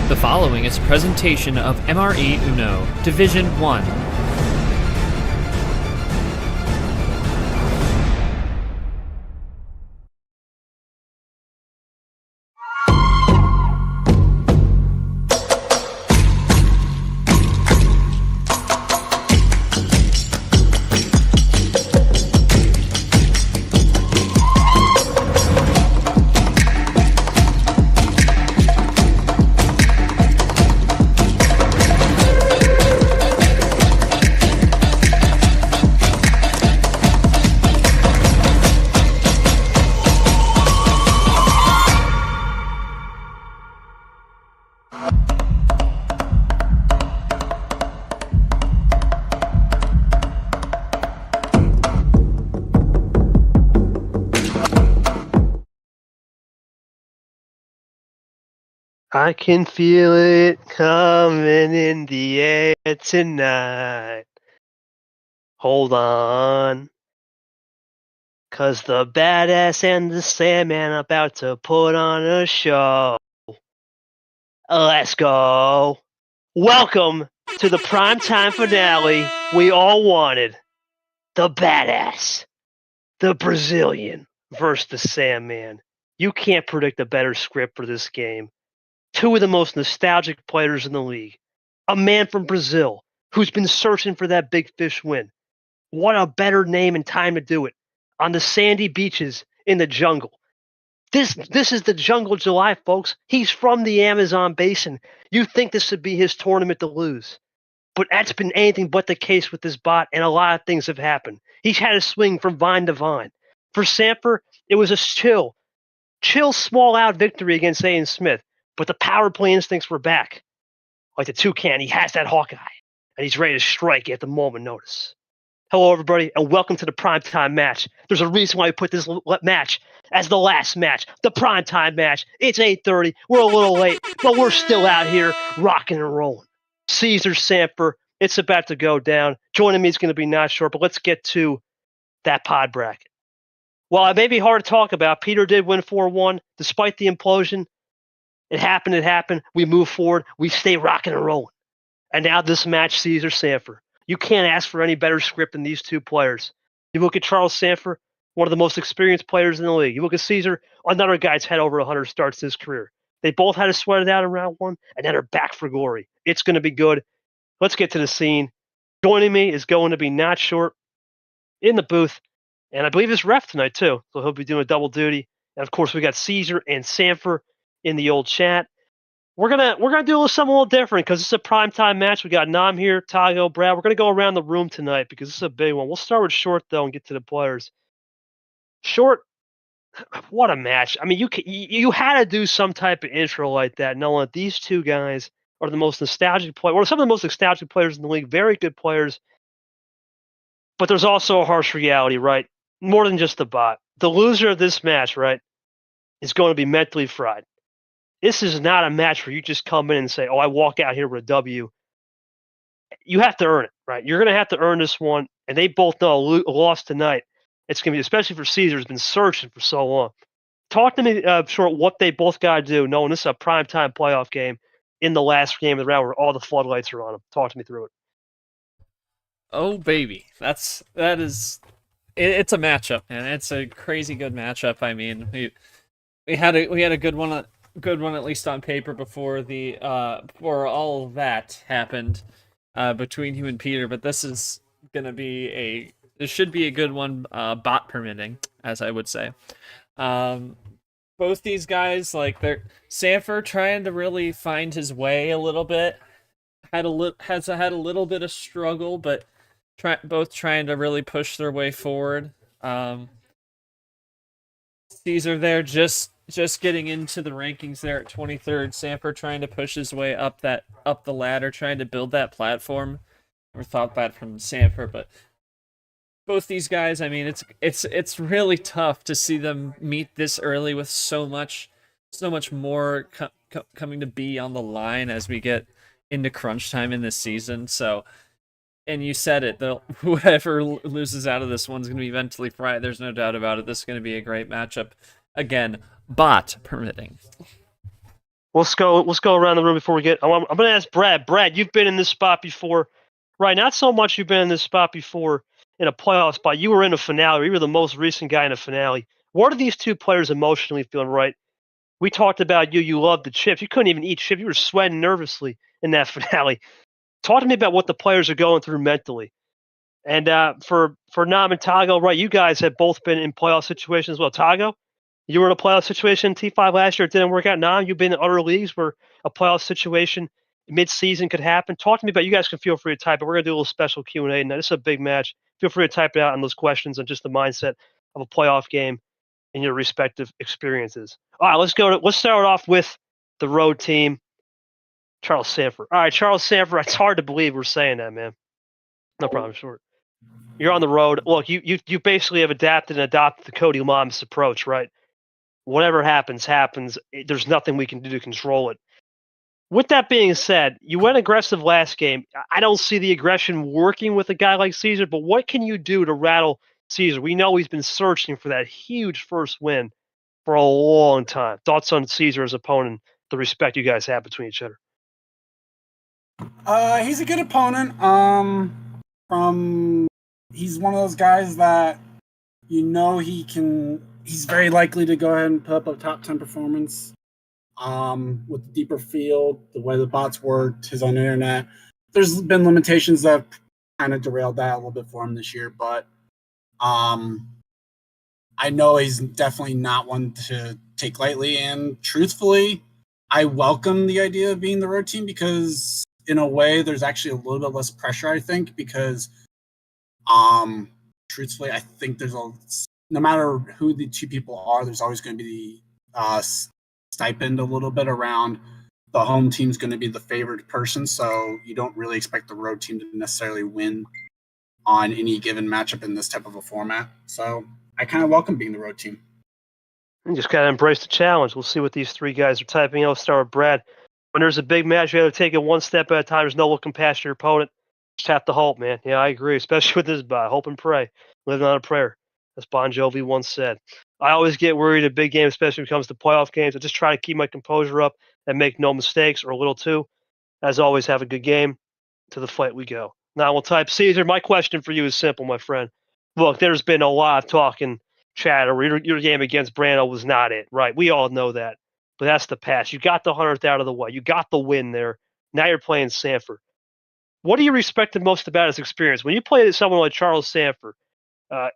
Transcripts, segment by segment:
The following is a presentation of MRE UNO, Division 1. I can feel it coming in the air tonight. Hold on. 'Cause the badass and the Sandman are about to put on a show. Let's go. Welcome to the primetime finale we all wanted. The badass, the Brazilian versus the Sandman. You can't predict a better script for this game. Two of the most nostalgic players in the league. A man from Brazil who's been searching for that big fish win. What a better name and time to do it. On the sandy beaches in the jungle. This is the Jungle July, folks. He's from the Amazon basin. You think this would be his tournament to lose. But that's been anything but the case with this bot, and a lot of things have happened. He's had a swing from vine to vine. For Sandfer, it was a chill, small out victory against Aiden Smith. But the power play instincts were back. Like the Toucan, he has that Hawkeye, and he's ready to strike at the moment notice. Hello, everybody, and welcome to the primetime match. There's a reason why we put this match as the last match, the primetime match. It's 8:30. We're a little late, but we're still out here rocking and rolling. Cesar, Sandfer, it's about to go down. Joining me is going to be not short, but let's get to that pod bracket. While it may be hard to talk about, Peter did win 4-1 despite the implosion. It happened. We move forward. We stay rocking and rolling. And now this match, Cesar, Sandfer. You can't ask for any better script than these two players. You look at Charles Sandfer, one of the most experienced players in the league. You look at Cesar, another guy's had over 100 starts in his career. They both had to sweat it out in round one, and then are back for glory. It's going to be good. Let's get to the scene. Joining me is going to be not short in the booth, and I believe it's ref tonight too, so he'll be doing a double duty. And of course, we got Cesar and Sandfer in the old chat. We're gonna do something a little different because it's a primetime match. We got Nam here, Tago, Brad. We're gonna go around the room tonight because this is a big one. We'll start with Short though and get to the players. Short, what a match! I mean, you had to do some type of intro like that, knowing that these two guys are the most nostalgic players, or some of the most nostalgic players in the league. Very good players, but there's also a harsh reality, right? More than just the bot. The loser of this match, right, is going to be mentally fried. This is not a match where you just come in and say, oh, I walk out here with a W. You have to earn it, right? You're going to have to earn this one, and they both know a loss tonight. It's going to be, especially for Cesar, who's been searching for so long. Talk to me, Short, what they both got to do, knowing this is a primetime playoff game in the last game of the round where all the floodlights are on them. Talk to me through it. Oh, baby. It's a matchup, man. It's a crazy good matchup. I mean, we had a good one at least on paper before before all that happened between you and Peter, but this should be a good one, bot permitting, as I would say. Both these guys, like, they're Sandfer trying to really find his way a little bit, has had a little bit of struggle, but both trying to really push their way forward. Cesar there just getting into the rankings there at 23rd. Sandfer trying to push his way up the ladder, trying to build that platform. Never thought that from Sandfer, but both these guys, I mean, it's really tough to see them meet this early with so much more coming to be on the line as we get into crunch time in this season. So, and you said it, whoever loses out of this one's going to be mentally fried. There's no doubt about it. This is going to be a great matchup. Again, bot permitting. Let's go around the room before we get. I'm going to ask Brad. Brad, you've been in this spot before, right? Not so much you've been in this spot before in a playoff spot. You were in a finale. You were the most recent guy in a finale. What are these two players emotionally feeling right? We talked about you. You loved the chips. You couldn't even eat chips. You were sweating nervously in that finale. Talk to me about what the players are going through mentally. And for Nam and Tago, right? You guys have both been in playoff situations as well. Tago, you were in a playoff situation in T5 last year. It didn't work out. Nam, you've been in other leagues where a playoff situation mid-season could happen. Talk to me about. You guys can feel free to type it. We're gonna do a little special Q&A. Now this is a big match. Feel free to type it out on those questions and just the mindset of a playoff game in your respective experiences. All right, let's start off with the road team. Charles Sanford. All right, Charles Sanford. It's hard to believe we're saying that, man. No problem, short. You're on the road. Look, you basically have adapted and adopted the Cody Lamas approach, right? Whatever happens, happens. There's nothing we can do to control it. With that being said, you went aggressive last game. I don't see the aggression working with a guy like Cesar, but what can you do to rattle Cesar? We know he's been searching for that huge first win for a long time. Thoughts on Cesar as opponent, the respect you guys have between each other? He's a good opponent. He's one of those guys that he's very likely to go ahead and put up a top 10 performance. With the deeper field, the way the bots worked, his own internet. There's been limitations that have kind of derailed that a little bit for him this year, but I know he's definitely not one to take lightly. And truthfully, I welcome the idea of being the road team because in a way there's actually a little bit less pressure, I think, because truthfully, I think no matter who the two people are, there's always going to be the stipend a little bit around the home team's going to be the favored person, so you don't really expect the road team to necessarily win on any given matchup in this type of a format. So I kind of welcome being the road team. You just got to embrace the challenge. We'll see what these three guys are typing. I'll start with Brad. When there's a big match, you have to take it one step at a time. There's no looking past your opponent. Just have to hope, man. Yeah, I agree, especially with this bot. Hope and pray. Living on a prayer, as Bon Jovi once said. I always get worried at big games, especially when it comes to playoff games. I just try to keep my composure up and make no mistakes or a little too. As always, have a good game. To the fight we go. Now we'll type Cesar. My question for you is simple, my friend. Look, there's been a lot of talk and chatter. Your game against Brando was not it, right? We all know that. But that's the past. You got the 100th out of the way. You got the win there. Now you're playing Sanford. What do you respect the most about his experience? When you play someone like Charles Sanford,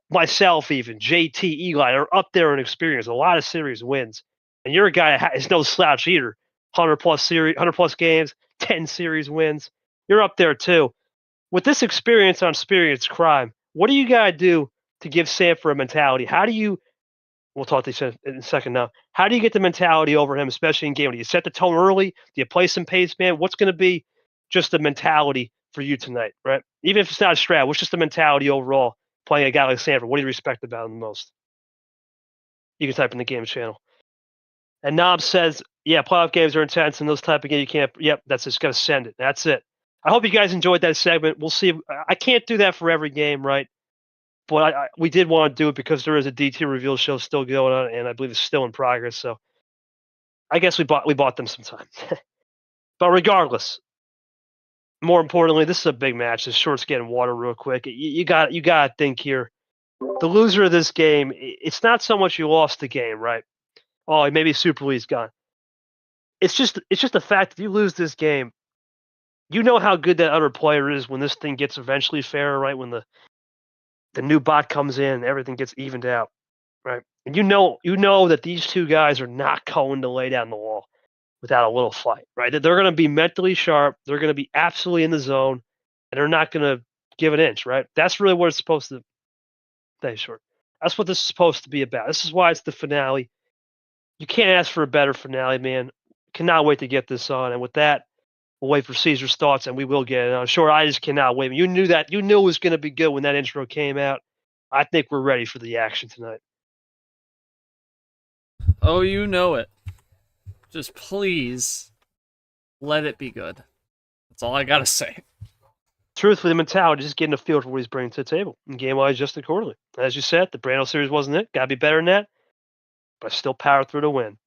myself even, JT, Eli are up there in experience, a lot of series wins. And you're a guy that is no slouch either. 100 plus games, 10 series wins. You're up there too. With this experience on Experience Crime, what do you gotta do to give Sanford a mentality? How do you we'll talk to you in a second now. How do you get the mentality over him, especially in game? Do you set the tone early? Do you play some pace, man? What's gonna be just the mentality for you tonight, right? Even if it's not a strat, what's just the mentality overall playing a guy like Sanford? What do you respect about him the most? You can type in the game channel. And Knob says, yeah, playoff games are intense and those type of games you can't. Yep, that's just going to send it. That's it. I hope you guys enjoyed that segment. We'll see. I can't do that for every game, right? But we did want to do it because there is a DT reveal show still going on, and I believe it's still in progress. So I guess we bought them some time. But regardless, more importantly, this is a big match. This short's getting water real quick. You got to think here. The loser of this game, it's not so much you lost the game, right? Oh, maybe Super League's gone. It's just the fact that you lose this game, you know how good that other player is when this thing gets eventually fair, right? When the new bot comes in and everything gets evened out, right? And you know that these two guys are not going to lay down the law without a little fight, right? That they're going to be mentally sharp, they're going to be absolutely in the zone, and they're not going to give an inch, right? That's really what it's supposed to. Stay short. That's what this is supposed to be about. This is why it's the finale. You can't ask for a better finale, man. Cannot wait to get this on. And with that, we'll wait for Caesar's thoughts, and we will get it on. Sure, I just cannot wait. You knew that. You knew it was going to be good when that intro came out. I think we're ready for the action tonight. Oh, you know it. Just please let it be good. That's all I got to say. Truthfully, the mentality, just getting a feel for what he's bringing to the table. And game-wise, just accordingly. As you said, the Brando series wasn't it. Got to be better than that. But I still power through to win.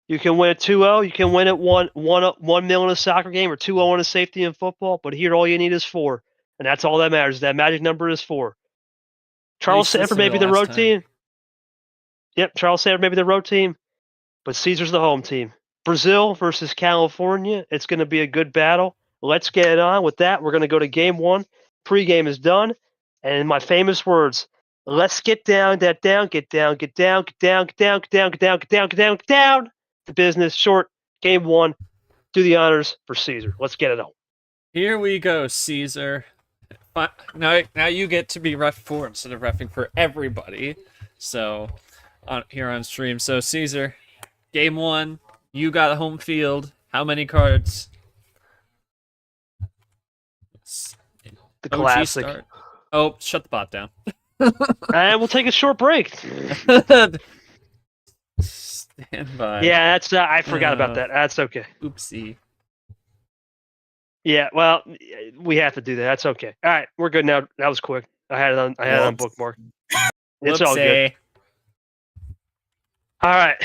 You can win at 2-0. You can win at 1 mil in a soccer game or 2-0 in a safety in football. But here, all you need is 4. And that's all that matters. That magic number is 4. Charles Sanford may be the road team. Yep, Charles Sanford may be the road team. But Caesar's the home team. Brazil versus California. It's going to be a good battle. Let's get it on with that. We're going to go to game 1. Pre-game is done. And in my famous words, let's get down, get down, get down, get down, get down, get down, get down, get down, get down, get down, get down. The business short. Game 1. Do the honors for Caesar. Let's get it on. Here we go, Caesar. Now you get to be ref for instead of reffing for everybody. So here on stream. So Caesar, game 1, you got home field. How many cards? The classic. Start. Oh, shut the bot down. And we'll take a short break. Stand by. Yeah, that's. I forgot about that. That's okay. Oopsie. Yeah, well, we have to do that. That's okay. All right, we're good now. That was quick. I had it on bookmark. It's all good. All right.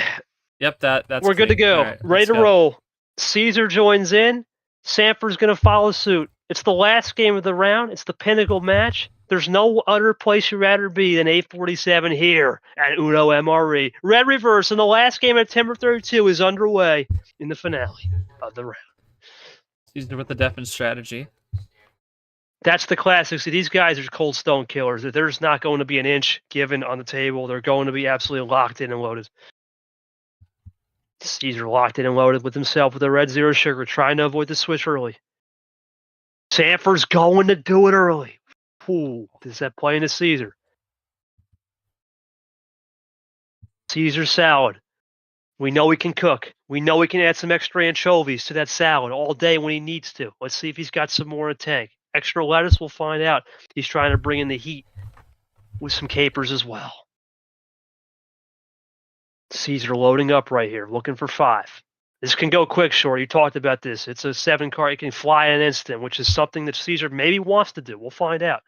Yep, that's. We're good to go. Right, ready to roll. Caesar joins in. Sanford's going to follow suit. It's the last game of the round. It's the pinnacle match. There's no other place you'd rather be than 847 here at Uno MRE. Red Reverse, and the last game at Timber 32 is underway in the finale of the round. Caesar with the deafened strategy. That's the classic. See, these guys are cold stone killers. There's not going to be an inch given on the table. They're going to be absolutely locked in and loaded. Caesar locked in and loaded with himself with a red zero sugar, trying to avoid the switch early. Sanford's going to do it early. Ooh, is that playing to Caesar? Caesar salad. We know he can cook. We know he can add some extra anchovies to that salad all day when he needs to. Let's see if he's got some more in the tank. Extra lettuce, we'll find out. He's trying to bring in the heat with some capers as well. Caesar loading up right here, looking for 5. This can go quick, Short. You talked about this. It's a 7 card. It can fly in an instant, which is something that Caesar maybe wants to do. We'll find out.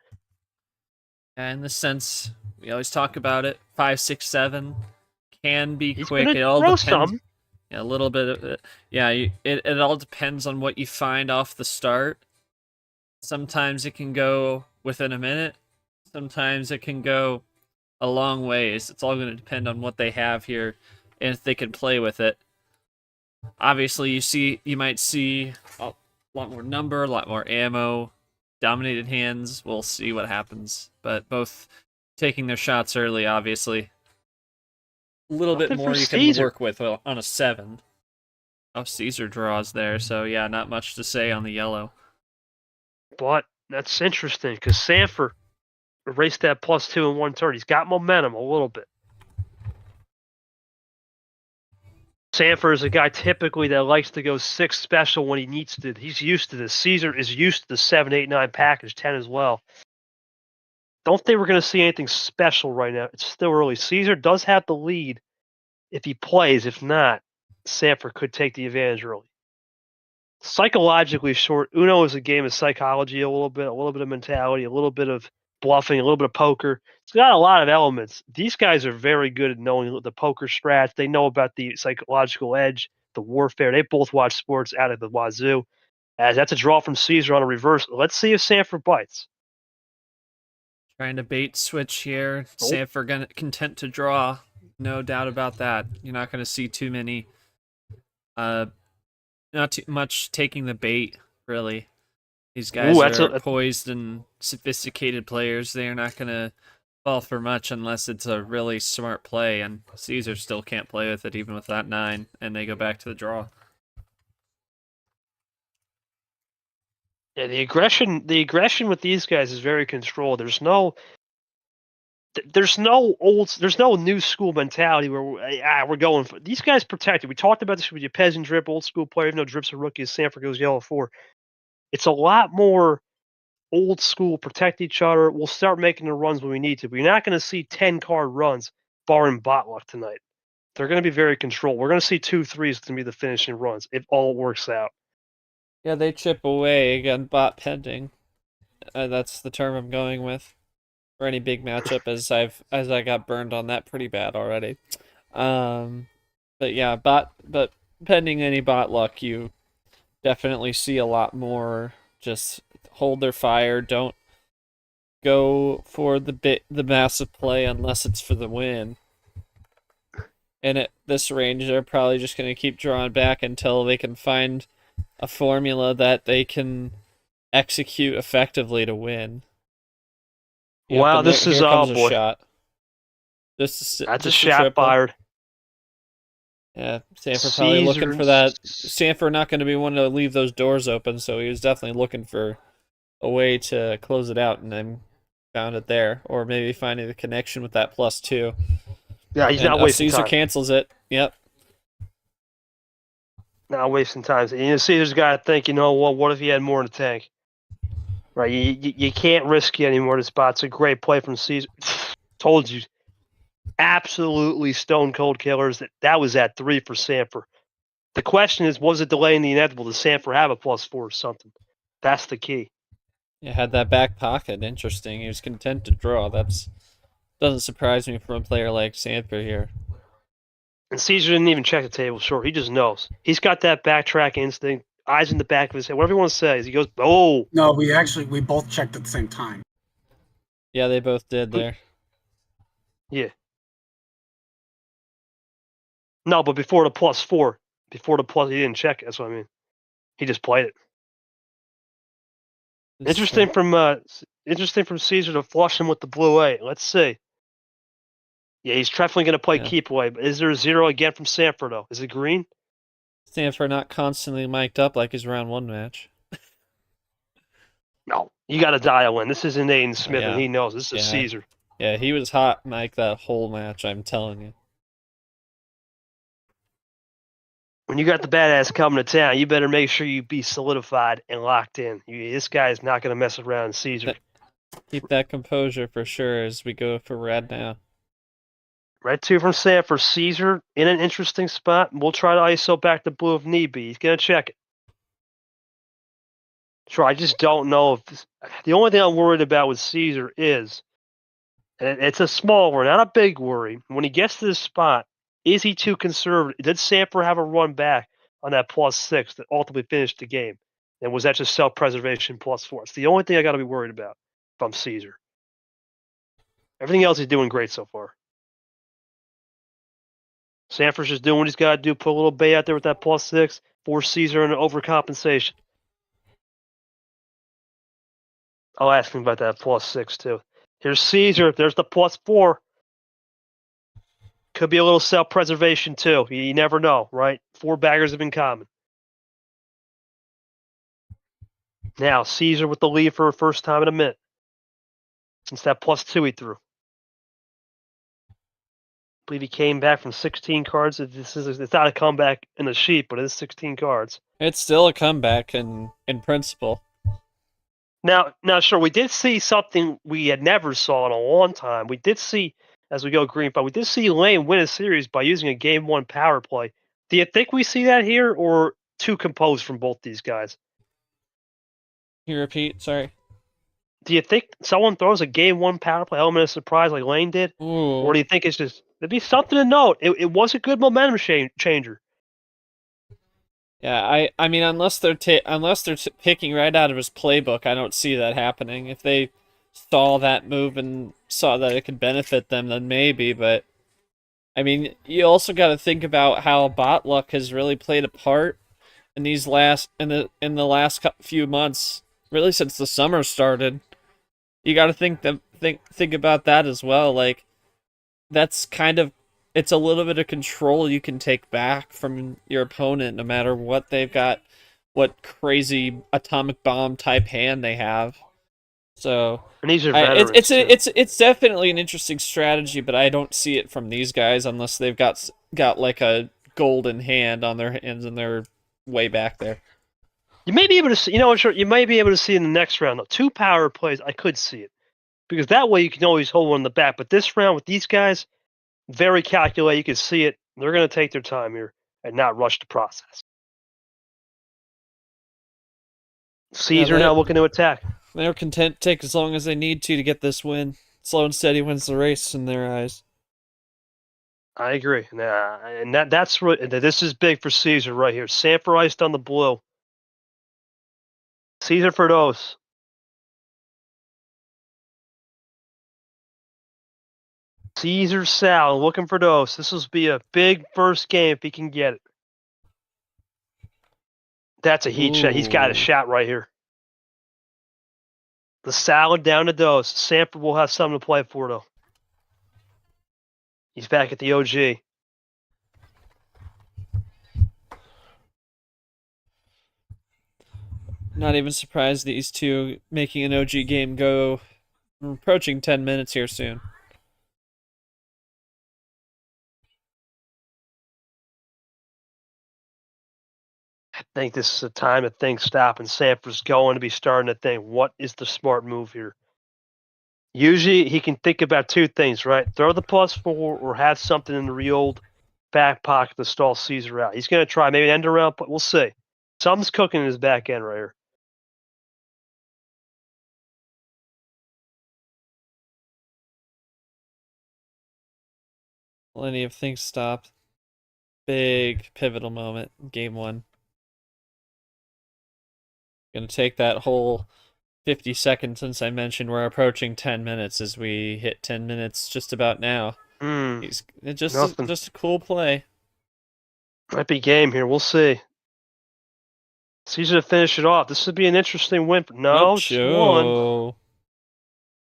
In the sense, we always talk about it. 5, 6, 7 can be He's quick. It all throw depends. some. Yeah, a little bit of it. Yeah, it all depends on what you find off the start. Sometimes it can go within a minute. Sometimes it can go a long ways. It's all going to depend on what they have here and if they can play with it. Obviously, you might see a lot more number, a lot more ammo, dominated hands. We'll see what happens. But both taking their shots early, obviously. A little bit more you can work with on a 7. Oh, Caesar draws there, so yeah, not much to say on the yellow. But that's interesting because Sanford erased that +2 in 1 turn. He's got momentum a little bit. Sanford is a guy typically that likes to go 6 special when he needs to. He's used to this. Caesar is used to the 7, 8, 9 package, 10 as well. Don't think we're going to see anything special right now. It's still early. Caesar does have the lead if he plays. If not, Sanford could take the advantage early. Psychologically short, Uno is a game of psychology a little bit of mentality, a little bit of bluffing, a little bit of poker. It's got a lot of elements. These guys are very good at knowing the poker strats. They know about the psychological edge, the warfare. They both watch sports out of the wazoo. As that's a draw from Caesar on a reverse. Let's see if Sanford bites. Trying to bait switch here. Sanford gonna content to draw. No doubt about that. You're not going to see too many. Not too much taking the bait, really. These guys are poised and sophisticated players. They're not going to fall for much unless it's a really smart play, and Caesar still can't play with it even with that 9, and they go back to the draw. Yeah, the aggression with these guys is very controlled. There's no new school mentality where we're going for these guys protected. We talked about this with your peasant drip, old school player, even though drip's a rookie, as Sanford goes yellow 4. It's a lot more old school, protect each other. We'll start making the runs when we need to. But you're not going to see 10 card runs barring bot luck tonight. They're going to be very controlled. We're going to see 2 3s to be the finishing runs if all works out. Yeah, they chip away again, bot pending. That's the term I'm going with for any big matchup, as I got burned on that pretty bad already. But yeah, but pending any bot luck, you definitely see a lot more just hold their fire, don't go for the massive play unless it's for the win. And at this range, they're probably just going to keep drawing back until they can find a formula that they can execute effectively to win. Yep, Wow, and there, this is here comes a boy. shot. That's a just shot triple. fired. Yeah, Sandfer probably looking for Caesar's- that. Sandfer not going to be one to leave those doors open, so he was definitely looking for a way to close it out, and then found it there, or maybe finding the connection with that +2. Yeah, he's And not wasting Caesar time. cancels it. Yep. Not wasting time. Caesar's got to think, you know what if he had more in the tank? Right, you can't risk it anymore. This spot's a great play from Caesar. Told you, absolutely stone cold killers. That was at 3 for Sandfer. The question is, was it delaying the inevitable? Does Sandfer have a +4 or something? That's the key. Yeah, had that back pocket. Interesting. He was content to draw. That's doesn't surprise me from a player like Sandfer here. And Caesar didn't even check the table. Sure, he just knows. He's got that backtrack instinct, eyes in the back of his head, whatever you want to say. He goes, oh. No, we both checked at the same time. Yeah, they both did there. Yeah. No, but before the +4, he didn't check it. That's what I mean. He just played it. Interesting from Caesar to flush him with the blue 8. Let's see. Yeah, he's definitely going to play keep away. But is there a 0 again from Sandfer though? Is it green? Sandfer not constantly mic'd up like his round 1 match. No, you got to dial in. This isn't Aiden Smith, and he knows this is Caesar. Yeah, he was hot Mike that whole match. I'm telling you. When you got the badass coming to town, you better make sure you be solidified and locked in. This guy is not going to mess around, Caesar. Keep that composure for sure as we go for red now. Red 2 from Sandfer. Caesar in an interesting spot. We'll try to ISO back to blue if need be. He's going to check it. Sure, I just don't know if the only thing I'm worried about with Caesar is, and it's a small worry, not a big worry. When he gets to this spot, is he too conservative? Did Sandfer have a run back on that +6 that ultimately finished the game? And was that just self-preservation +4? It's the only thing I got to be worried about if I'm Caesar. Everything else he's doing great so far. Sandfer's just doing what he's got to do. Put a little bay out there with that +6. Force Caesar into overcompensation. I'll ask him about that +6 too. Here's Caesar. There's the +4. Could be a little self-preservation too. You never know, right? 4 baggers have been common. Now Caesar with the lead for the first time in a minute since that +2 he threw. I believe he came back from 16 cards. It's not a comeback in the sheet, but it is 16 cards. It's still a comeback in principle. Now, sure, we did see something we had never saw in a long time. We did see, as we go green, but we did see Lane win a series by using a Game 1 power play. Do you think we see that here, or too composed from both these guys? Can you repeat? Sorry. Do you think someone throws a Game 1 power play element of surprise like Lane did? Ooh. Or do you think it's just, there'd be something to note? It was a good momentum changer. Yeah, I mean, unless they're picking right out of his playbook, I don't see that happening. If they saw that move and saw that it could benefit them, then maybe. But I mean, you also got to think about how bot luck has really played a part in these last in the last few months, really since the summer started. You got to think about that as well. Like, that's kind of, it's a little bit of control you can take back from your opponent, no matter what they've got, what crazy atomic bomb type hand they have. So And these are veterans, it's definitely an interesting strategy, but I don't see it from these guys unless they've got like a golden hand on their hands and they're way back there. You may be able to see, you might be able to see in the next round, though. 2 power plays, I could see it. Because that way you can always hold one in the back. But this round with these guys, very calculated. You can see it. They're going to take their time here and not rush the process. Caesar now looking to attack. They're content to take as long as they need to get this win. Slow and steady wins the race in their eyes. I agree. Nah, and that's this is big for Caesar right here. Sandfer iced on the blue. Caesar for those. Caesar Sal looking for those. This will be a big first game if he can get it. That's a heat shot. He's got a Ooh. shot right here. The salad down to dose. Sandfer will have something to play for though. He's back at the OG. Not even surprised these two making an OG game go. We're approaching 10 minutes here soon. I think this is a time that things stop, and Sanford's going to be starting to think, what is the smart move here? Usually he can think about two things, right? Throw the +4 or have something in the real old back pocket to stall Caesar out. He's going to try maybe an end around, but we'll see. Something's cooking in his back end right here. Plenty of things stopped. Big pivotal moment, game 1. Gonna take that whole 50 seconds since I mentioned we're approaching 10 minutes as we hit 10 minutes just about now. It's just a cool play. Might be game here. We'll see. Caesar to finish it off. This would be an interesting win. No, just one.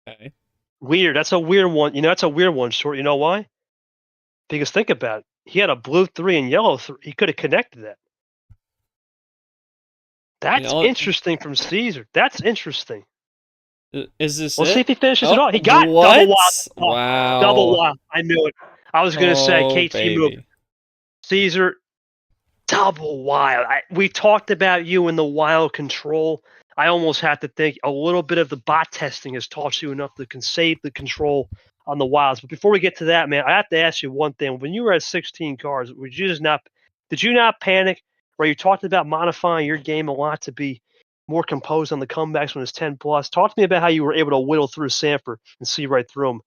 Okay. Weird. That's a weird one. That's a weird one, Short. You know why? Because think about it. He had a blue 3 and yellow 3. He could have connected that. That's interesting from Caesar. That's interesting. Is this We'll it? see if he finishes it off. He got what? double wild. Wow. Double wild. I knew it. I was going to say, KT move. Caesar, double wild. We talked about you in the wild control. I almost have to think a little bit of the bot testing has taught you enough to save the control on the wilds. But before we get to that, man, I have to ask you one thing. When you were at 16 cards, did you not panic? Where you talked about modifying your game a lot to be more composed on the comebacks when it's 10+. Talk to me about how you were able to whittle through Sandfer and see right through him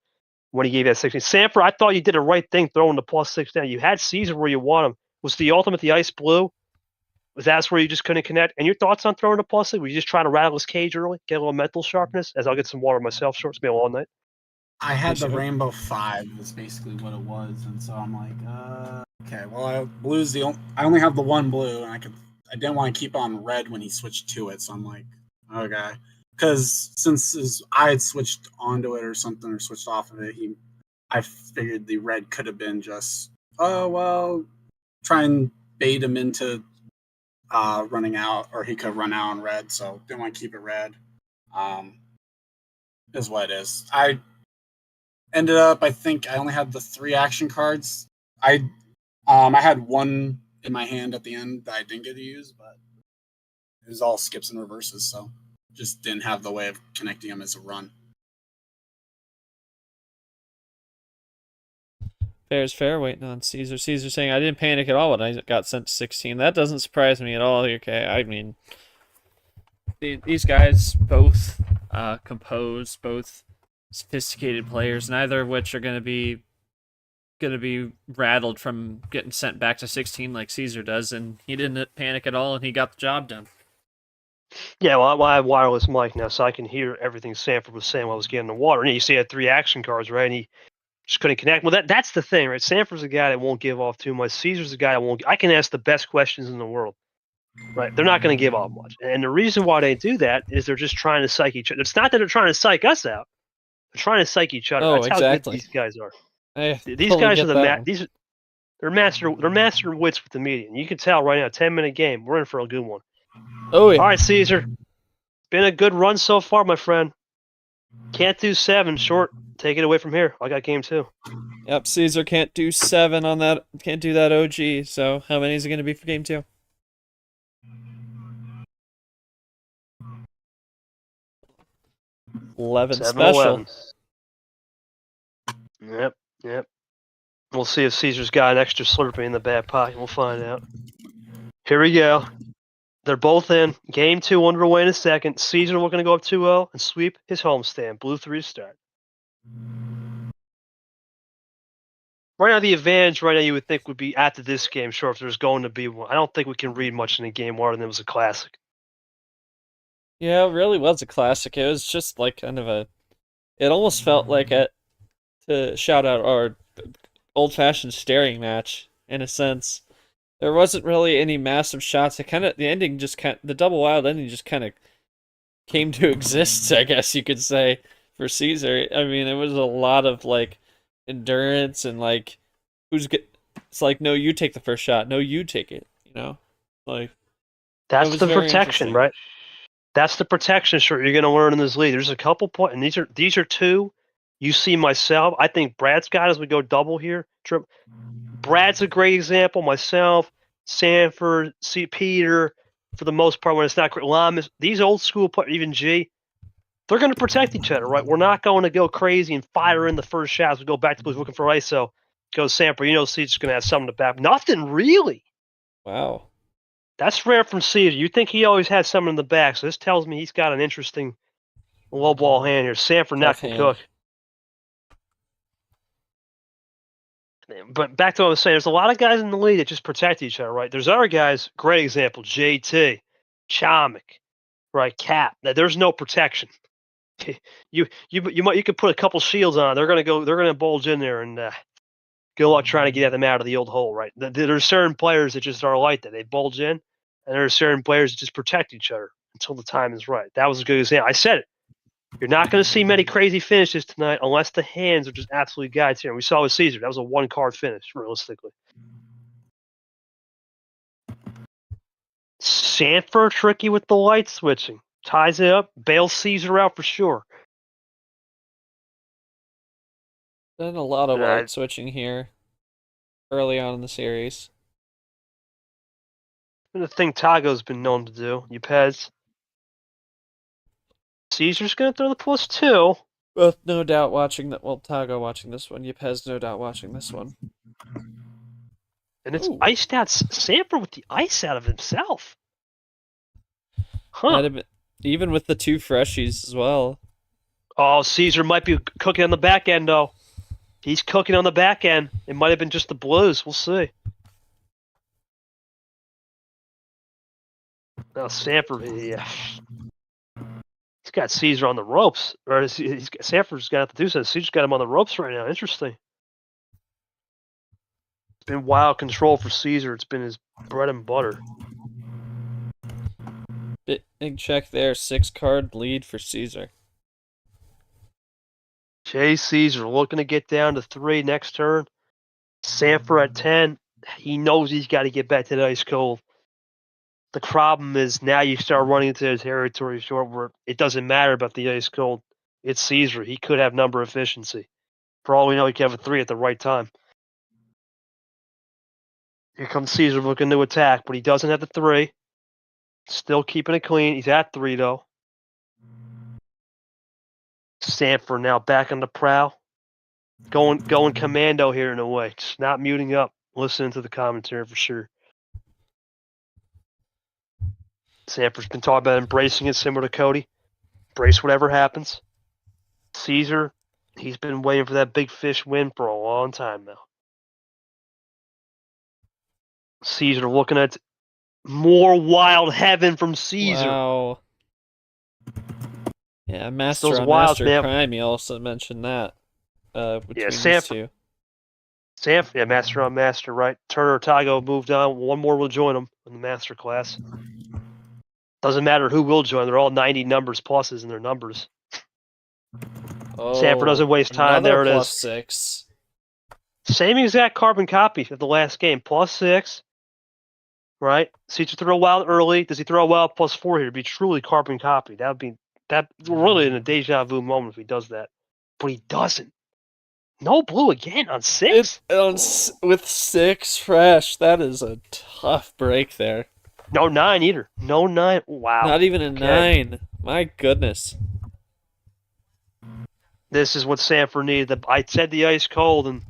when he gave you that 16. Sandfer, I thought you did the right thing throwing the +6 down. You had Caesar where you want him. Was the ultimate the ice blue? Was that where you just couldn't connect? And your thoughts on throwing the +6? Were you just trying to rattle his cage early, get a little mental sharpness? As I'll get some water myself. Short, it's been a long night. I had the Rainbow 5 was basically what it was, and so I'm like, okay, well, blue's I only have the one blue, and I didn't want to keep on red when he switched to it, so I'm like, okay, because since I had switched onto it or something, or switched off of it, I figured the red could have been just, oh well, try and bait him into running out, or he could run out on red, so didn't want to keep it red. Is what it is. I ended up, I think I only had the 3 action cards. I had one in my hand at the end that I didn't get to use, but it was all skips and reverses, so just didn't have the way of connecting them as a run. Fair is fair, waiting on Caesar. Caesar saying, I didn't panic at all when I got sent to 16. That doesn't surprise me at all. Okay, I mean, these guys both composed, both sophisticated players, neither of which are going to be rattled from getting sent back to 16 like Caesar does, and he didn't panic at all, and he got the job done. Yeah, well, I have wireless mic now, so I can hear everything Sandfer was saying while I was getting the water. And you see, he had 3 action cards, right? And he just couldn't connect. Well, that's the thing, right? Sandfer's a guy that won't give off too much. Caesar's a guy that won't. I can ask the best questions in the world, right? They're not going to give off much. And the reason why they do that is they're just trying to psych each other. It's not that they're trying to psych us out. They're trying to psych each other. Oh, that's exactly. how good these guys are. These totally guys are they're one. master wits with the media. And you can tell right now, 10-minute game, we're in for a good one. Oh yeah. All right, Caesar. Been a good run so far, my friend. Can't do 7. Short. Take it away from here. I got game 2. Yep, Caesar can't do 7 on that. Can't do that OG. So how many is it going to be for game 2? $11 special. 11. Yep. We'll see if Caesar's got an extra Slurpee in the back pocket. We'll find out. Here we go. They're both in. Game 2 underway in a second. Caesar looking to go up 2-0 and sweep his homestand. Blue 3 start. Right now, the advantage right now you would think would be after this game. Sure, if there's going to be one, I don't think we can read much in the game more than it was a classic. Yeah, it really was a classic. It was just like kind of a. It almost felt like to shout out our old-fashioned staring match in a sense. There wasn't really any massive shots. The ending just the double wild ending just kind of came to exist, I guess you could say, for Caesar. I mean, it was a lot of like endurance and like it's like, no, you take the first shot. No, you take it. Like That's the very protection, interesting. right? That's the protection short you're going to learn in this league. There's a couple points, and these are two. You see myself. I think Brad's got as we go double here. Brad's a great example. Myself, Sandfer, C. Peter, for the most part, when it's not great. Lamas, these old school players, even G, they're going to protect each other, right? We're not going to go crazy and fire in the first shots. We go back to looking for ISO. Goes Sandfer. Caesar's going to have something to back. Nothing really. Wow. That's rare from Caesar. You think he always had someone in the back, so this tells me he's got an interesting low ball hand here. Sandfer not Tough can hand. cook. But back to what I was saying, there's a lot of guys in the league that just protect each other, right? There's other guys, great example, JT, Chomik, right? Cap. Now, there's no protection. You could put a couple shields on. They're gonna bulge in there and good luck trying to get them out of the old hole, right? There's certain players that just are like that. They bulge in, and there are certain players that just protect each other until the time is right. That was a good example. I said it. You're not going to see many crazy finishes tonight unless the hands are just absolutely guides here. We saw with Caesar. That was a one-card finish, realistically. Sandfer tricky with the light switching. Ties it up. Bails Caesar out for sure. Done a lot of light switching here early on in the series. The thing Tago's been known to do. Ypez. Caesar's going to throw the +2. Both no doubt watching that. Well, Tago watching this one. Ypez no doubt watching this one. And it's iced out. Sandfer with the ice out of himself. Huh. Even with the two freshies as well. Oh, Caesar might be cooking on the back end, though. He's cooking on the back end. It might have been just the blues. We'll see. Now, Sandfer, yeah. He's got Caesar on the ropes. Or Sanford's got the deuce. Caesar's got him on the ropes right now. Interesting. It's been wild control for Caesar. It's been his bread and butter. Big check there. 6-card lead for Caesar. Jay Caesar looking to get down to 3 next turn. Sandfer at 10. He knows he's got to get back to the ice cold. The problem is now you start running into the territory short where it doesn't matter about the ice cold. It's Caesar. He could have number efficiency. For all we know, he could have a 3 at the right time. Here comes Caesar looking to attack, but he doesn't have the 3. Still keeping it clean. He's at 3, though. Sandfer now back on the prowl. Going commando here in a way. Just not muting up. Listening to the commentary for sure. Sandfer's been talking about embracing it similar to Cody. Embrace whatever happens. Caesar, he's been waiting for that big fish win for a long time now. Caesar looking at more wild heaven from Caesar. Wow. Yeah, Master Those on wilds, Master man. Crime, you also mentioned that. Between these two. Sandfer, yeah, Master on Master, right? Turner Tago moved on. One more will join them in the Master class. Doesn't matter who will join. They're all 90 numbers pluses in their numbers. Oh, Sandfer doesn't waste time. There it is. +6. Same exact carbon copy of the last game. +6. Right? Caesar throw a wild early. Does he throw a wild +4 here to be truly carbon copy? That would be really in a deja vu moment if he does that. But he doesn't. No blue again on 6? With 6 fresh, that is a tough break there. No 9 either. No 9. Wow. Not even a 9. My goodness. This is what Sandfer needed. I said the ice cold, and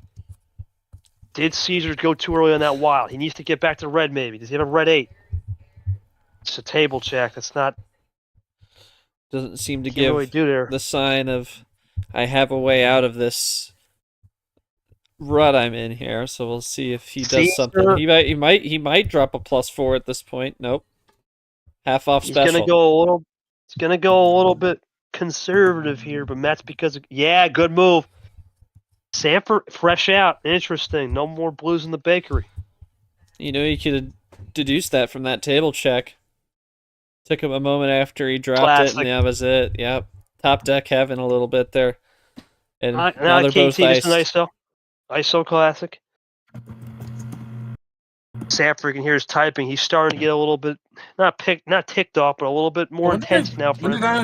did Caesar go too early on that wild? He needs to get back to red maybe. Does he have a red 8? It's a table check. That's not... Doesn't seem to give really do there. the sign of, I have a way out of this rut I'm in here, so we'll see if he does something. Caesar, He might drop a +4 at this point. Nope. Half off he's gonna special. go a little. He's gonna go a little bit conservative here, but that's because good move. Sanford fresh out, interesting. No more blues in the bakery. You know, you could deduce that from that table check. Took him a moment after he dropped it, and Classic. that was it. Yep. Top deck heaven a little bit there. And now they're both KT just an iced. ISO classic. Sanford can hear his typing. He's starting to get a little bit not ticked off, but a little bit more intense now for When him. did I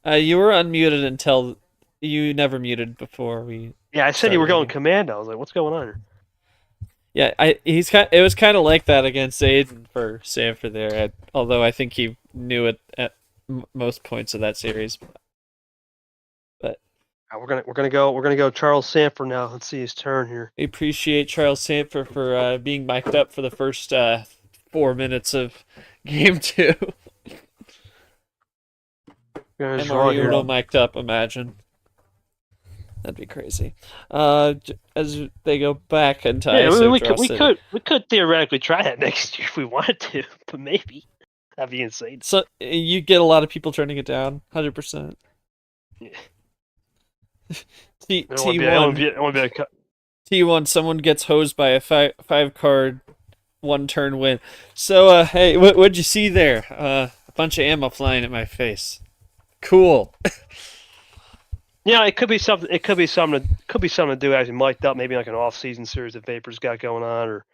unmute? You were unmuted until you never muted before we. Yeah, I said you were started going meeting. commando. I was like, what's going on here? Yeah, it was kind of like that against Aiden for Sandfer there. Although I think he knew it at most points of that series. But We're gonna go Charles Sanford now. Let's see his turn here. we appreciate Charles Sandfer for being mic'd up for the first 4 minutes of game 2. MRE Uno mic'd up, imagine. That'd be crazy. As they go back into ISO we could theoretically try that next year if we wanted to, but maybe that'd be insane. So you get a lot of people turning it down, 100%. Yeah. T1. T1. Someone gets hosed by a five card, 1-turn win. So hey, what'd you see there? A bunch of ammo flying at my face. Cool. Yeah, it could be something. It could be something to do as you mic'd up, maybe like an off-season series that Vapors got going on, or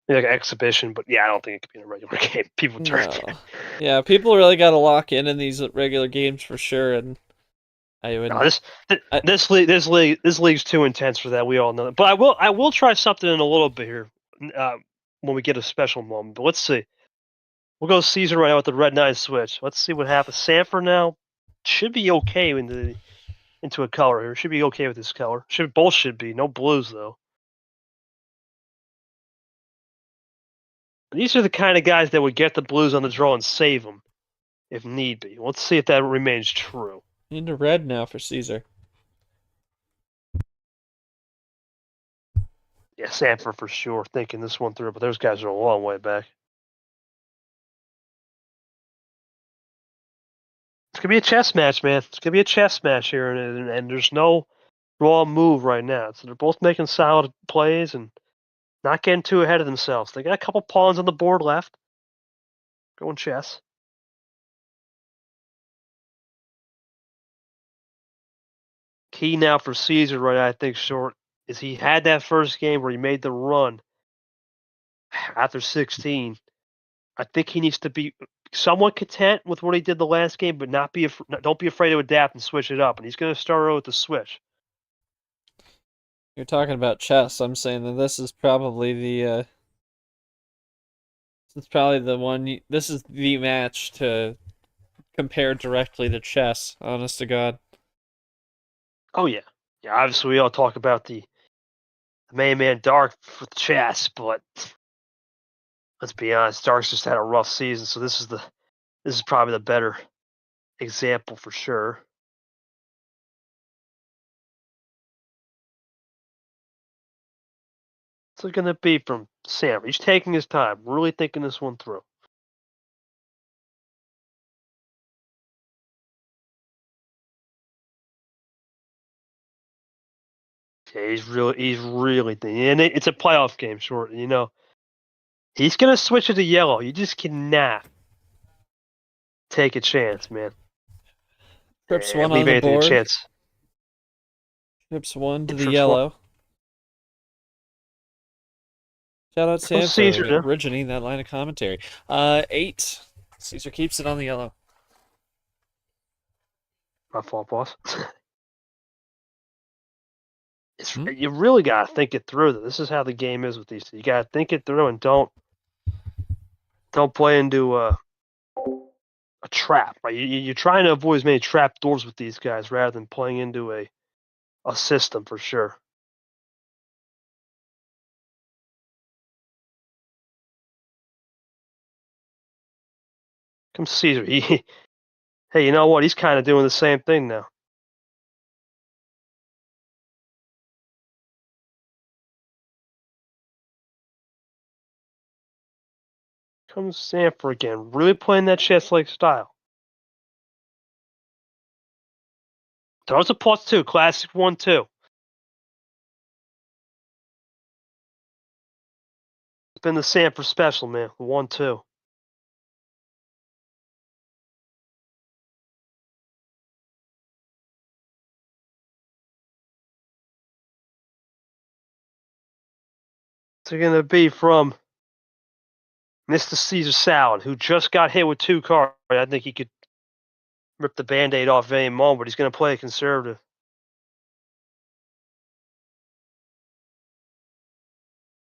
maybe like an exhibition. But yeah, I don't think it could be in a regular game. People turn. No. Yeah, people really got to lock in these regular games for sure, and I would. No, this league's too intense for that. We all know that. But I will try something in a little bit here when we get a special moment. But let's see. We'll go Caesar right now with the red 9 switch. Let's see what happens. Sanford now should be okay into a color here. Should be okay with this color. Both should be. No blues though. These are the kind of guys that would get the blues on the draw and save them if need be. Let's see if that remains true. Into red now for Cesar. Yeah, Sanford for sure thinking this one through, but those guys are a long way back. It's gonna be a chess match, man. It's gonna be a chess match here, and there's no raw move right now. So they're both making solid plays and not getting too ahead of themselves. They got a couple pawns on the board left. Going chess. Key now for Caesar, right? I think short is he had that first game where he made the run after 16. I think he needs to be somewhat content with what he did the last game, but don't be afraid to adapt and switch it up. And he's going to start out with the switch. You're talking about chess. I'm saying that this is probably the one. This is the match to compare directly to chess. Honest to God. Oh yeah. Obviously, we all talk about the main man Dark for chess, but let's be honest, Dark's just had a rough season, so this is probably the better example for sure. What's it going to be from Sam? He's taking his time, really thinking this one through. Yeah, he's really thinking, and it's a playoff game, short. You know, he's going to switch it to yellow. You just cannot take a chance, man. Trips one on the board. Chance. Trips one to the yellow. Shout out Sam for originating that line of commentary. 8. Caesar keeps it on the yellow. My fault, boss. You really gotta think it through. This is how the game is with these. You gotta think it through and don't play into a trap. Right? You're trying to avoid as many trap doors with these guys rather than playing into a system for sure. Come Caesar. Hey, you know what? He's kind of doing the same thing now. Comes Sandfer again, really playing that chess-like style. Throws a +2, classic 1-2. It's been the Sandfer special, man. 1-2. It's going to be from Mr. Caesar Salad, who just got hit with 2 cards. I think he could rip the Band-Aid off any moment, but he's going to play conservative.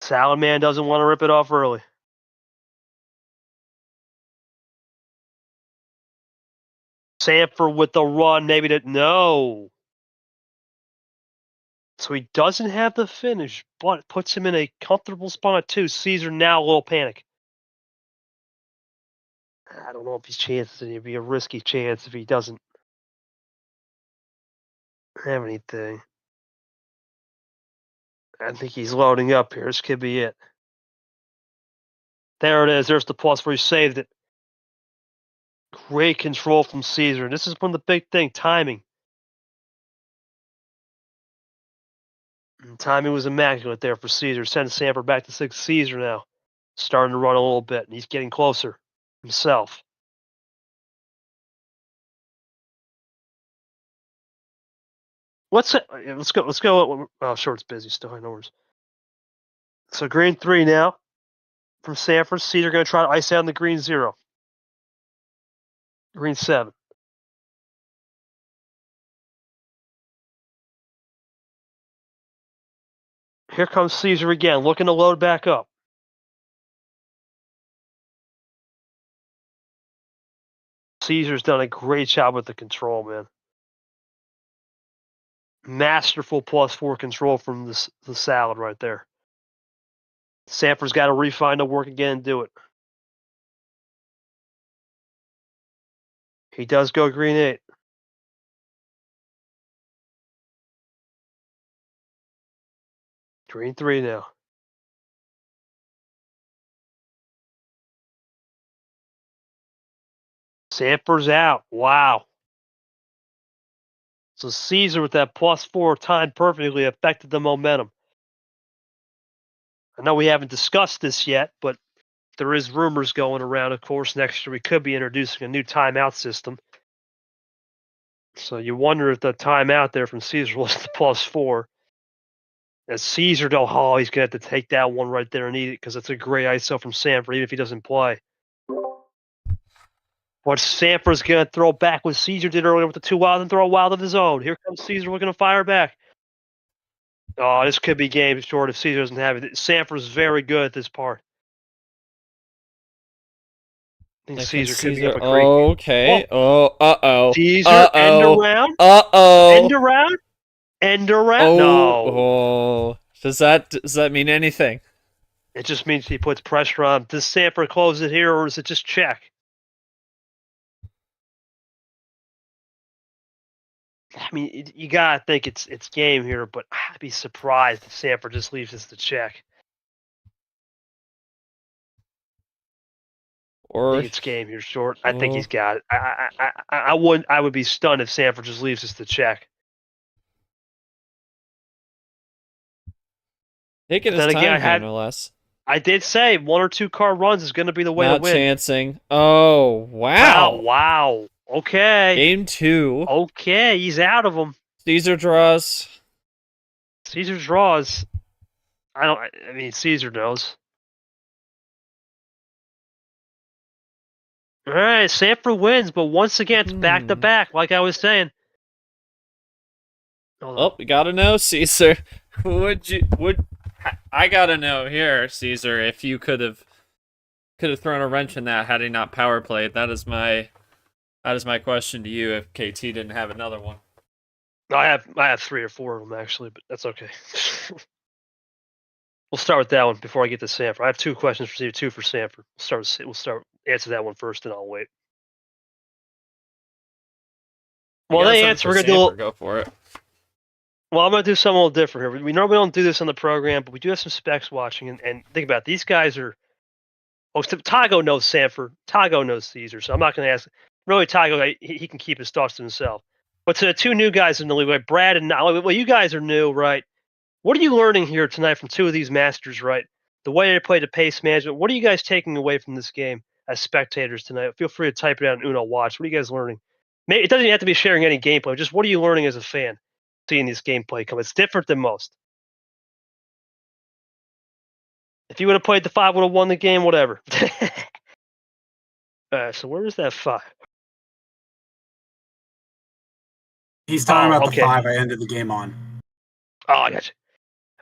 Salad Man doesn't want to rip it off early. Sandfer with the run, maybe to no. So he doesn't have the finish, but puts him in a comfortable spot at 2. Caesar now a little panic. I don't know if he's chances. It'd be a risky chance if he doesn't have anything. I think he's loading up here. This could be it. There it is. There's the plus where he saved it. Great control from Caesar. And this is one of the big thing, timing. And timing was immaculate there for Caesar. Send Sandfer back to 6. Caesar now starting to run a little bit, and he's getting closer himself. Let's go. Oh, sure, it's busy still. I know worries. So green 3 now from Sandfer. Caesar going to try to ice out on the green 0. Green 7. Here comes Caesar again, looking to load back up. Caesar's done a great job with the control, man. Masterful +4 control from the salad right there. Sandfer's got to refine the work again and do it. He does go green 8. Green 3 now. Sandfer's out. Wow. So Caesar with that +4 timed perfectly affected the momentum. I know we haven't discussed this yet, but there is rumors going around. Of course, next year we could be introducing a new timeout system. So you wonder if the timeout there from Caesar was the +4. As Caesar, though, he's going to have to take that one right there and eat it because it's a great ISO from Sandfer, even if he doesn't play. What Sandfer's going to throw back what Caesar did earlier with the 2 wild and throw a wild of his own. Here comes Caesar looking to fire back. Oh, this could be game short if Caesar doesn't have it. Sandfer's very good at this part. I think Caesar could be up a creek. Okay. Oh, uh-oh. Caesar, Uh-oh. end around? Uh-oh. End around? End around? Oh, no. oh. Does that mean anything? It just means he puts pressure on. Does Sandfer close it here, or is it just check? I mean, you gotta think it's game here, but I'd be surprised if Sandfer just leaves this to check. Or I think it's game here short. I think he's got it. I would be stunned if Sandfer just leaves this to check. taking his Then time again, here, no less. I did say 1 or 2 card runs is going to be the way Not to win. chancing. Oh, wow. Wow. Okay. Game 2. Okay, he's out of them. Caesar draws. Caesar draws. I mean, Caesar knows. All right, Sandfer wins, but once again, it's back to back, like I was saying. Oh, we gotta know, Caesar. I gotta know here, Caesar, if you could have thrown a wrench in that had he not power played. That is my question to you. If KT didn't have another one, I have 3 or 4 of them actually, but that's okay. We'll start with that one before I get to Sandfer. I have 2 questions for you, 2 for Sandfer. We'll answer that one first, and I'll wait. Well, they answer. We're gonna go for it. Well, I'm gonna do something a little different here. We normally don't do this on the program, but we do have some specs watching, and think about it. These guys are Oh, so Tago knows Sanford. Tago knows Cesar, so I'm not going to ask. Really, Tago, he can keep his thoughts to himself. But to the two new guys in the league, like Brad and Nolly, well, you guys are new, right? What are you learning here tonight from two of these masters, right? The way they play the pace management. What are you guys taking away from this game as spectators tonight? Feel free to type it out in Uno Watch. What are you guys learning? Maybe it doesn't even have to be sharing any gameplay. Just what are you learning as a fan seeing this gameplay come? It's different than most. If you would have played the 5, would have won the game, whatever. So where is that 5? He's talking about okay. the 5 I ended the game on. Oh, I got you.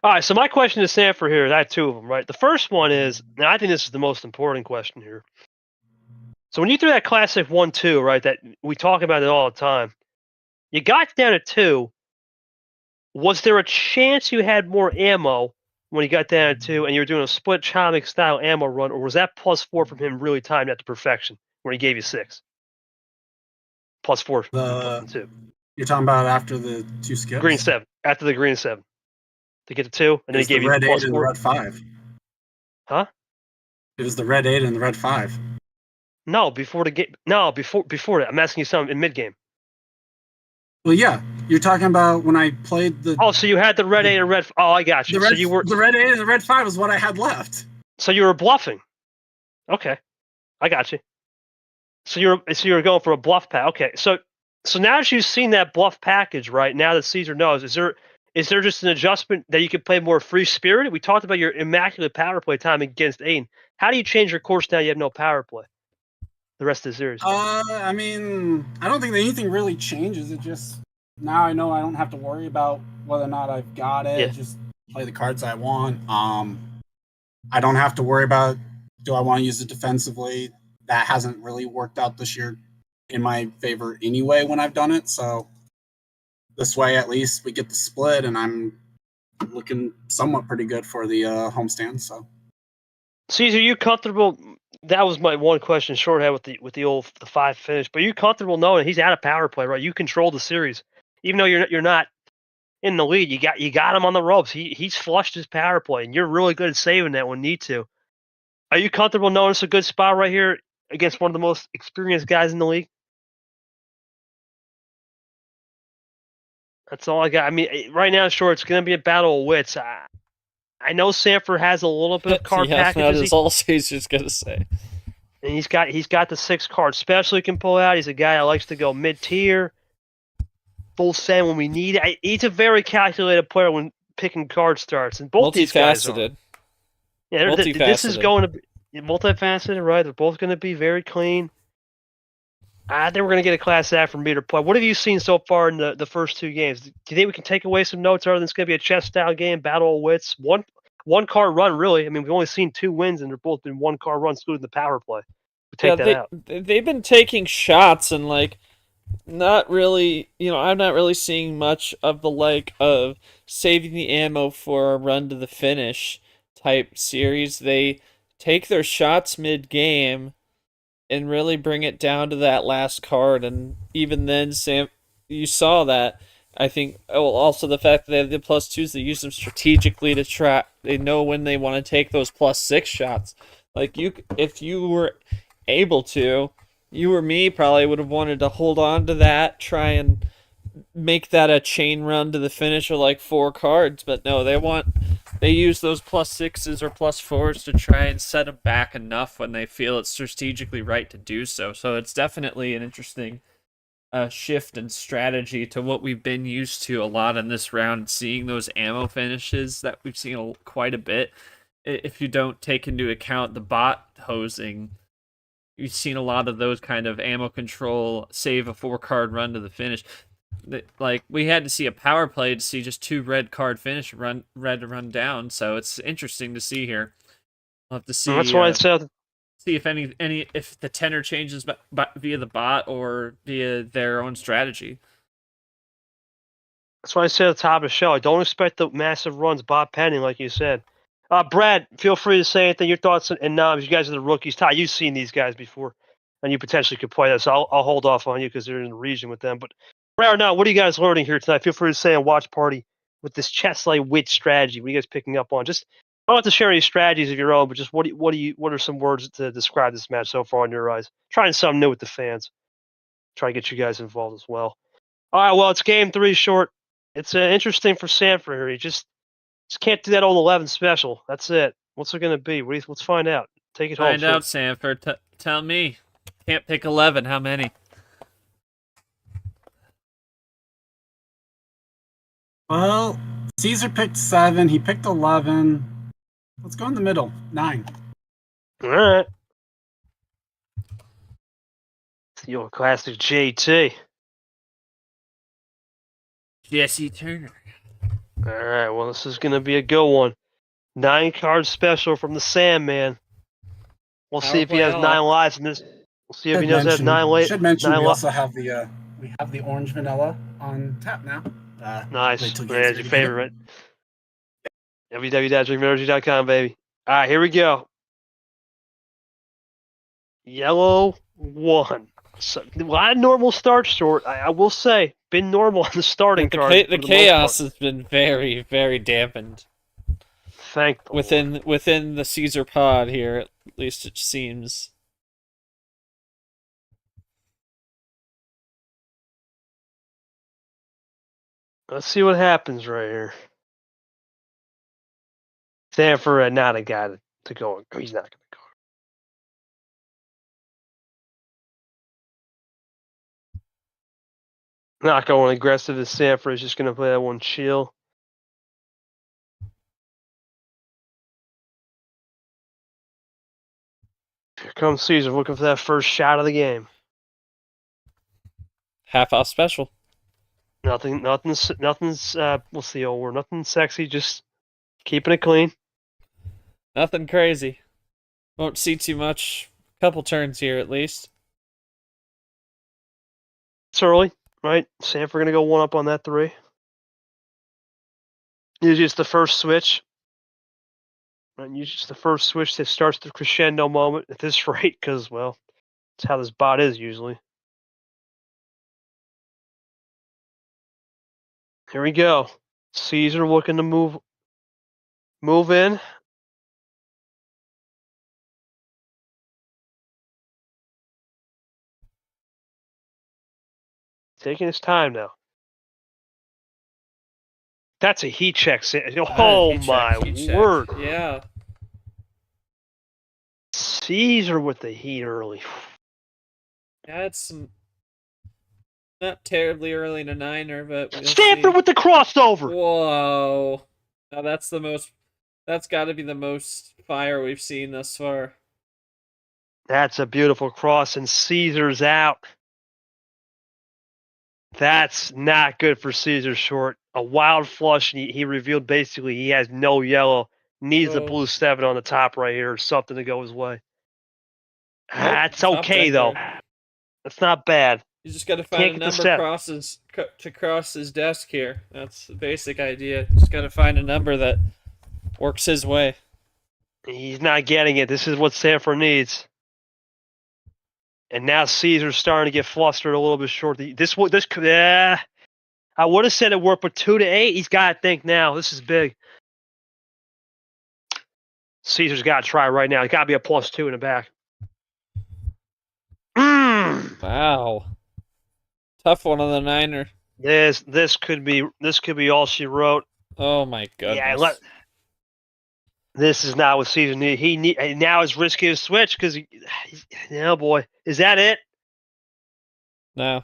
All right, so my question to Sanford here, I have two of them, right? The first one is, and I think this is the most important question here. So when you threw that classic 1-2, right, that we talk about it all the time, you got down to 2. Was there a chance you had more ammo when you got down to 2 and you were doing a split Chomix style ammo run, or was that +4 from him really timed out to perfection where he gave you 6? +4 from 2. You're talking about after the 2 skips? Green 7. After the green 7. To get to 2, and then he gave you red 8 +4. and the red 5. Huh? It was the red 8 and the red 5. No, before the game. No, before that. I'm asking you something in mid game. Well, yeah, you're talking about when I played the. Oh, so you had the red 8 and red. Oh, I got you. The red, so you were the red 8 and the red 5 is what I had left. So you were bluffing. Okay, I got you. So you're going for a bluff pack. Okay, so now that you've seen that bluff package, right now that Cesar knows, is there just an adjustment that you can play more free spirited? We talked about your immaculate power play time against Aiden. How do you change your course now you have no power play? The rest of the series. I mean, I don't think that anything really changes. It just now I know I don't have to worry about whether or not I've got it. Yeah. Just play the cards I want. I don't have to worry about do I want to use it defensively. That hasn't really worked out this year in my favor anyway when I've done it. So this way, at least we get the split, and I'm looking somewhat pretty good for the homestand. So, Cesar, you comfortable? That was my one question shorthand with the 5 finish. But are you comfortable knowing he's out of power play, right? You control the series, even though you're not in the lead. You got him on the ropes. He's flushed his power play, and you're really good at saving that when need to. Are you comfortable knowing it's a good spot right here against one of the most experienced guys in the league? That's all I got. I mean, right now, sure, it's going to be a battle of wits. I know Sanford has a little bit of card packages. That's all Cesar's gonna say. And he's got the 6 card special he can pull out. He's a guy that likes to go mid tier, full send when we need it. He's a very calculated player when picking card starts, and both these guys are. Yeah, this is going to be multifaceted, right? They're both going to be very clean. I think we're going to get a class A from meter play. What have you seen so far in the first 2 games? Do you think we can take away some notes other than it's going to be a chess-style game, battle of wits? One card run, really. I mean, we've only seen 2 wins, and they're both been 1 card runs, including the power play. We take that out. They've been taking shots and, like, not really, I'm not really seeing much of the of saving the ammo for a run to the finish type series. They take their shots mid-game and really bring it down to that last card, and even then, Sam, you saw that. I think, also the fact that they have the +2s, they use them strategically to try. They know when they want to take those +6 shots. If you were able to, you or me probably would have wanted to hold on to that, try and make that a chain run to the finish of 4 cards, but no, they use those +6s or +4s to try and set them back enough when they feel it's strategically right to do so. So it's definitely an interesting shift in strategy to what we've been used to a lot in this round, seeing those ammo finishes that we've seen quite a bit. If you don't take into account the bot hosing, you've seen a lot of those kind of ammo control, save a 4-card run to the finish. We had to see a power play to see just 2 red card finish run down. So it's interesting to see here. We'll have to see. That's why I said. See if if the tenor changes via the bot or via their own strategy. That's why I said at the top of the show. I don't expect the massive runs bot pending, like you said. Brad, feel free to say anything. Your thoughts and Nobs. You guys are the rookies. Ty, you've seen these guys before, and you potentially could play this. So I'll hold off on you because they're in the region with them. But right now, what are you guys learning here tonight? Feel free to say on watch party with this chess-like wit strategy. What are you guys picking up on? Just don't have to share any strategies of your own, but just what are some words to describe this match so far in your eyes? Trying something new with the fans. Try to get you guys involved as well. All right, well, it's game 3 short. It's interesting for Sandfer here. He just can't do that old 11 special. That's it. What's it going to be? Let's find out. Take it home. Find out, Sanford. Tell me. Can't pick 11. How many? Well, Caesar picked 7. He picked 11. Let's go in the middle. 9. All right. It's the old classic JT. Jesse Turner. All right. Well, this is going to be a good one. 9-card special from the Sandman. We'll see if he has 9 lives in this. We'll see if he knows has 9 lives. Should mention we also have the orange vanilla on tap now. Nice. That's your favorite, right? www.drinkenergy.com, baby. All right, here we go. Yellow 1. So, a lot of normal starts short. I will say, been normal on the starting card. The chaos has been very, very dampened. Thank the Lord. Within the Caesar pod here, at least it seems. Let's see what happens right here. Sandfer not a guy to go. He's not going to go. Not going aggressive as Sandfer is just going to play that one chill. Here comes Caesar looking for that first shot of the game. Half-off special. Nothing's what's the old word? Nothing sexy, just keeping it clean. Nothing crazy. Won't see too much. Couple turns here at least. It's early, right? Sandfer gonna go 1 up on that 3. Usually it's the first switch. And usually it's the first switch that starts the crescendo moment at this rate, because, well, that's how this bot is usually. Here we go. Caesar looking to move in. Taking his time now. That's a heat check. Oh my word. Yeah. Caesar with the heat early. Yeah, it's not terribly early in a 9er, but Sandfer with the crossover. Whoa. Now that's got to be the most fire we've seen thus far. That's a beautiful cross, and Caesar's out. That's not good for Caesar short. A wild flush, and he revealed basically he has no yellow. Needs a blue 7 on the top right here, or something to go his way. That's okay, though. That's not bad. You just got to find a number to cross his desk here. That's the basic idea. Just got to find a number that works his way. He's not getting it. This is what Sandfer needs. And now Caesar's starting to get flustered a little bit short. I would have said it worked, but 2 to 8. He's got to think now. This is big. Caesar's got to try right now. It's got to be a +2 in the back. Wow. Tough one on the 9er. This could be all she wrote. Oh my goodness. Yeah, this is not what Caesar needs. Now it's risky to switch because oh boy, is that it? No.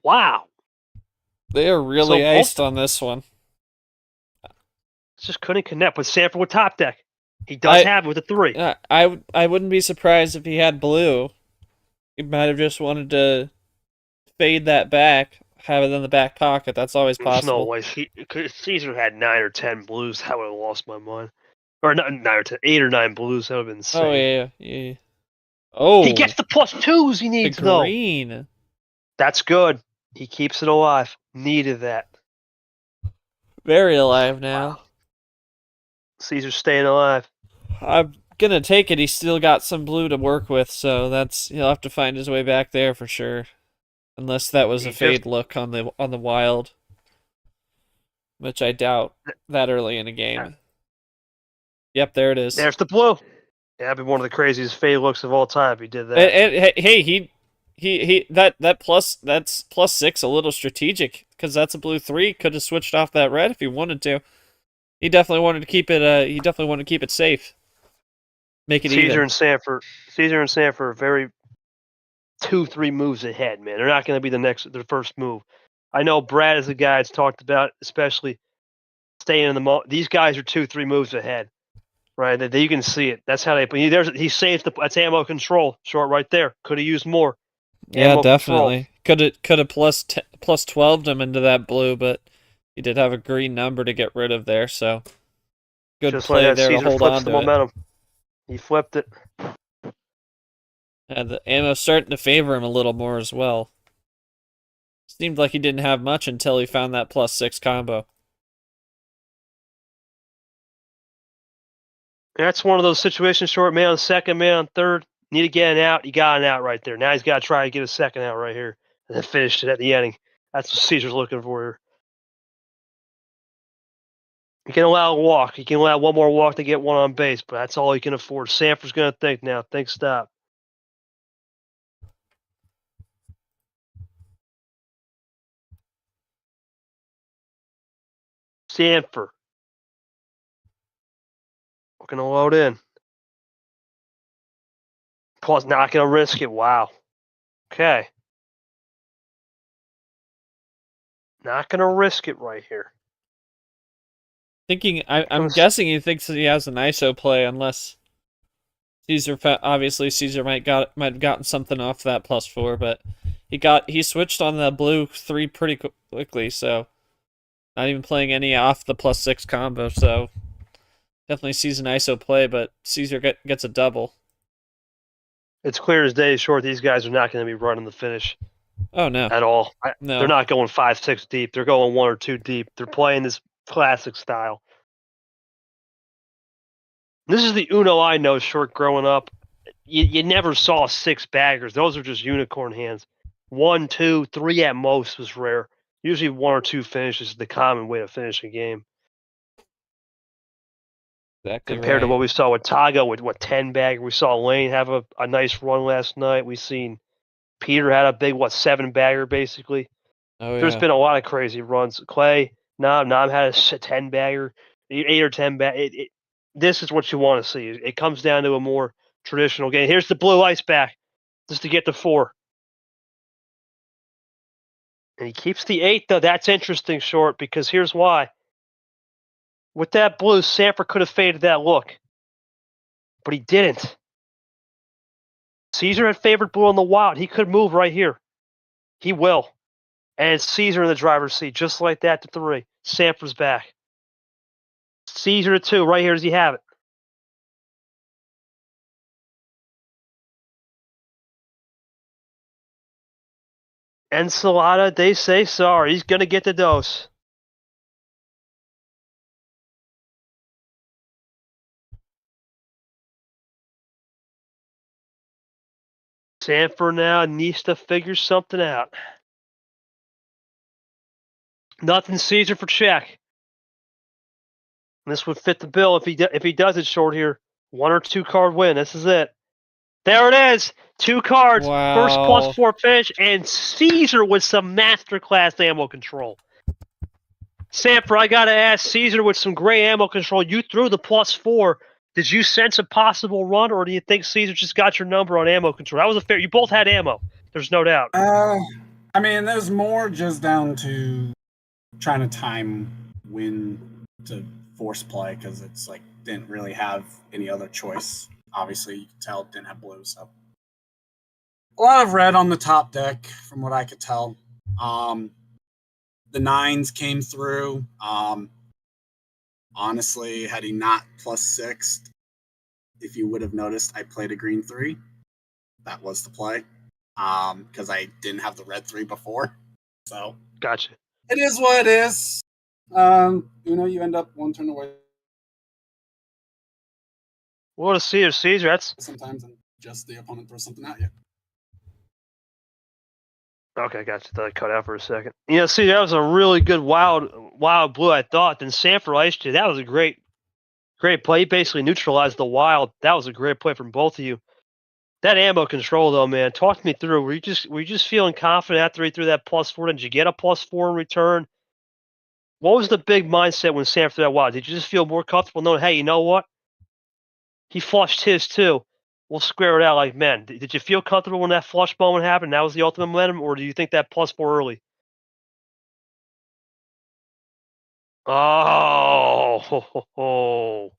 Wow. They are really iced on this one. Just couldn't connect with Sandfer with top deck. He does have it with a 3. I wouldn't be surprised if he had blue. He might have just wanted to fade that back, have it in the back pocket. That's always possible. There's no way. If Caesar had 9 or 10 blues, I would have lost my mind. Or not 9 or 10, 8 or 9 blues. That would have been insane. Oh yeah. Oh, he gets the +2s he needs the green. Though. That's good. He keeps it alive. Needed that. Very alive now. Wow. Caesar's staying alive. I'm gonna take it. He's still got some blue to work with, so he'll have to find his way back there for sure. Unless that was a fade look on the wild. which I doubt that early in a game. Yep, there it is. There's the blue. Yeah, that'd be one of the craziest fade looks of all time if he did that. Hey, that's +6 a little strategic because that's a blue 3. Could have switched off that red if he wanted to. He definitely wanted to keep it. He definitely wanted to keep it safe. Make it Cesar even. and Sandfer are very 2-3 moves ahead, man. They're not going to be their first move. I know Brad is a guy that's talked about, especially staying in the moment. These guys are 2-3 moves ahead, right? You can see it. That's how they. He saves that's ammo control. Short right there. Could have used more. Yeah, Ammo definitely. Could have plus 12'd him into that blue, but he did have a green number to get rid of there. So good Just play like that, there Cesar to hold flips on the to it. momentum. He flipped it. And the ammo's starting to favor him a little more as well. Seemed like he didn't have much until he found that +6 combo. That's one of those situations, short man on second, man on third. Need to get an out. He got an out right there. Now he's got to try to get a second out right here. And then finish it at the ending. That's what Caesar's looking for here. He can allow a walk. He can allow one more walk to get one on base, but that's all he can afford. Sanford's going to think now. Think stop. Sandford. Looking to load in. Plus, not going to risk it. Wow. Okay. Not going to risk it right here. I'm guessing he thinks that he has an ISO play, unless obviously Cesar might have gotten something off that +4, but he switched on the blue 3 pretty quickly, so not even playing any off the +6 combo, so definitely sees an ISO play, but Cesar gets a double. It's clear as day short. These guys are not going to be running the finish. Oh no, at all. No. They're not going 5-6 deep. They're going 1 or 2 deep. They're playing this classic style. This is the Uno I know, short growing up. You never saw 6 baggers. Those are just unicorn hands. 1, 2, 3 at most was rare. Usually 1 or 2 finishes is the common way to finish a game. Exactly Compared to right. what we saw with Tago with 10 bagger. We saw Lane have a nice run last night. We seen Peter had a big 7 bagger basically. Oh, There's yeah. been a lot of crazy runs. Clay, Nam had a 10 bagger, 8 or 10 bag. This is what you want to see. It comes down to a more traditional game. Here's the blue ice back, just to get the 4. And he keeps the 8 though. That's interesting, short, because here's why. With that blue, Sanford could have faded that look, but he didn't. Cesar had favored blue on the wild. He could move right here. He will. And it's Cesar in the driver's seat, just like that to 3. Sanford's back. Cesar to 2. Right here does he have it. Ensalada, they say sorry. He's going to get the dose. Sanford now needs to figure something out. Nothing Caesar for check. This would fit the bill if he does it short here. 1 or 2 card win. This is it. There it is. 2 cards. Wow. First +4 finish, and Caesar with some masterclass ammo control. Sanford, I gotta ask, Caesar with some great ammo control. You threw the +4. Did you sense a possible run, or do you think Caesar just got your number on ammo control? That was a fair. You both had ammo. There's no doubt. I mean, there's more just down to trying to time when to force play, because it's like didn't really have any other choice. Obviously, you can tell it didn't have blue, so a lot of red on the top deck, from what I could tell. The 9s came through. Honestly, had he not +6, if you would have noticed, I played a green 3. That was the play, because I didn't have the red 3 before. So Gotcha. it is what it is. You end up 1 turn away. What a Caesar. That's Sometimes, and just the opponent throws something at you. okay. Gotcha. Thought I cut out for a second. See, that was a really good wild Wild blew, I thought. Then Sanford iced you. That was a great play. He basically neutralized the Wild. That was a great play from both of you. That ammo control, though, man. Talk me through. Were you just feeling confident after he threw that +4? Did you get a +4 in return? What was the big mindset when Sanford threw that Wild? Did you just feel more comfortable knowing, hey, you know what? He flushed his too. We'll square it out like men. Did you feel comfortable when that flush moment happened? That was the ultimate momentum, or do you think that +4 early? Oh, ho, ho, ho.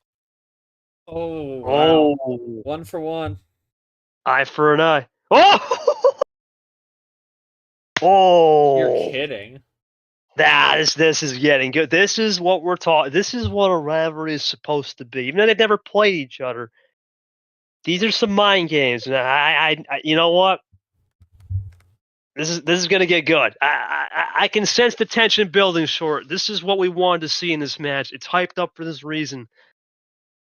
Oh, wow. Oh, 1 for 1. eye for an eye. Oh, oh. You're kidding. This is getting good. This is what we're talking. This is what a rivalry is supposed to be. Even though they've never played each other, these are some mind games. And I you know what? This is going to get good. I can sense the tension building. Short. This is what we wanted to see in this match. It's hyped up for this reason.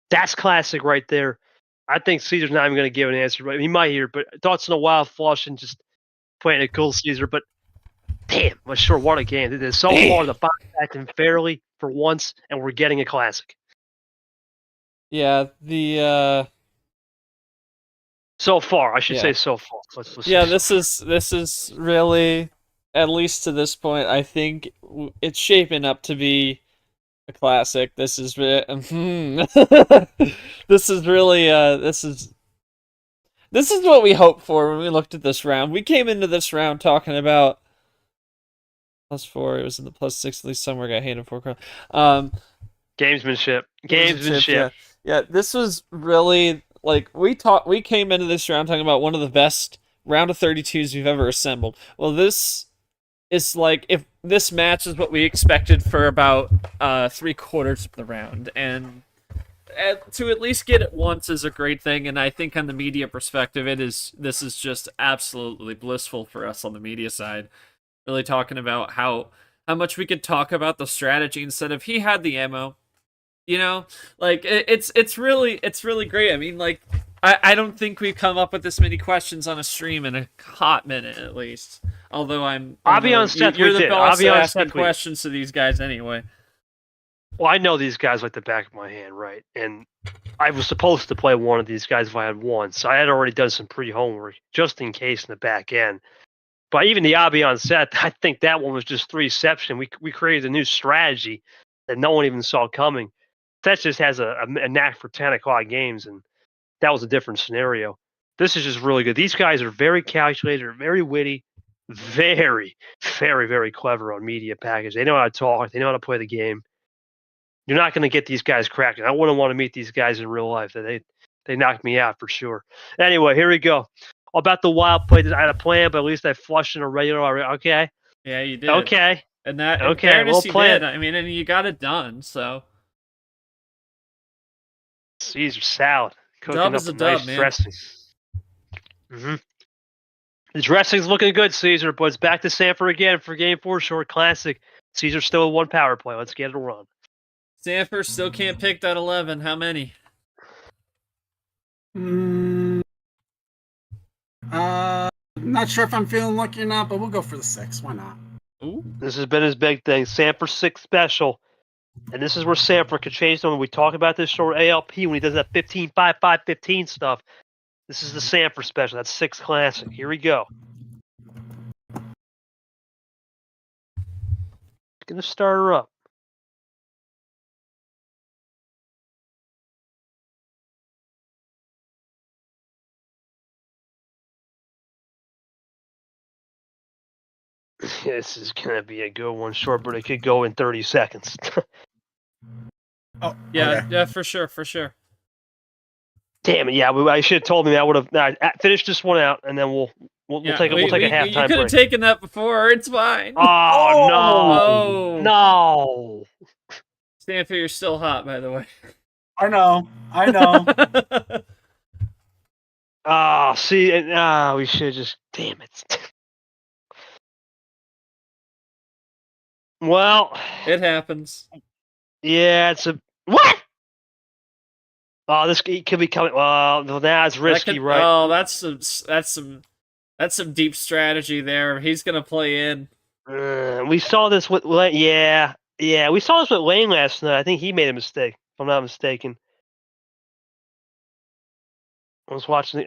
That's classic right there. I think Caesar's not even going to give an answer. Right? He might hear, but thoughts on a wild flush and just playing it cool, Caesar. But damn, I'm sure what a game. It is so far the box acting fairly for once, and we're getting a classic. Yeah, So far, I should Yeah. say so far. Let's yeah, say this is really, at least to this point, I think it's shaping up to be a classic. This is this is really this is what we hoped for when we looked at this round. We came into this round talking about +4. It was in the +6 at least somewhere. Got handed 4. gamesmanship. Yeah, this was really like we came into this round talking about one of the best round of 32s we've ever assembled. Well, this is like if this match is what we expected for about 3/4 of the round, and to at least get it once is a great thing. And I think on the media perspective, this is just absolutely blissful for us on the media side. Really talking about how much we could talk about the strategy instead of he had the ammo. You know, like it's really great. I mean, like I don't think we've come up with this many questions on a stream in a hot minute at least. Although I'll be on set. You're the boss of asking questions to these guys anyway. Well, I know these guys like the back of my hand, right? And I was supposed to play one of these guys if I had one, so I had already done some pre-homework just in case in the back end. But even the I'll be on set, I think that one was just 3-ception. We created a new strategy that no one even saw coming. That just has a knack for 10 o'clock games, and that was a different scenario. This is just really good. These guys are very calculated, very witty, very, very, very clever on media package. They know how to talk. They know how to play the game. You're not going to get these guys cracking. I wouldn't want to meet these guys in real life. They knocked me out for sure. Anyway, here we go. About the wild play, I had a plan, but at least I flushed in a regular. Okay. Yeah, you did. Okay. And that okay, in fairness, well you played. did. I mean, and you got it done. So Caesar salad. Cooking dub up is a nice dub, man. dressing. Mm-hmm. The dressing's looking good, Caesar, but it's back to Sanford again for Game 4 short classic. Caesar's still a 1 power play. Let's get it run. Sanford still can't pick that 11. How many? Not sure if I'm feeling lucky or not, but we'll go for the 6. Why not? Ooh. This has been his big thing. Sanford 6 special. And this is where Sanford could change them. When we talk about this short ALP, when he does that 15-5-5-15 stuff, this is the Sanford special. That's 6 classic. Here we go. Gonna start her up. This is gonna be a good one, short, but it could go in 30 seconds. Oh, Yeah, okay. yeah, for sure. Damn it! Yeah, I should have told me. I would have finished this one out, and then we'll take a halftime You could break. have taken that before. It's fine. Oh, no! Stanford, you're still hot, by the way. I know. Oh, see, we should just. Damn it! Well, it happens. Yeah, it's a what? Oh, this could be coming. Well, now it's risky, right? Oh, that's some deep strategy there. He's gonna play in. We saw this with yeah. Yeah, we saw this with Lane last night. I think he made a mistake, if I'm not mistaken. I was watching.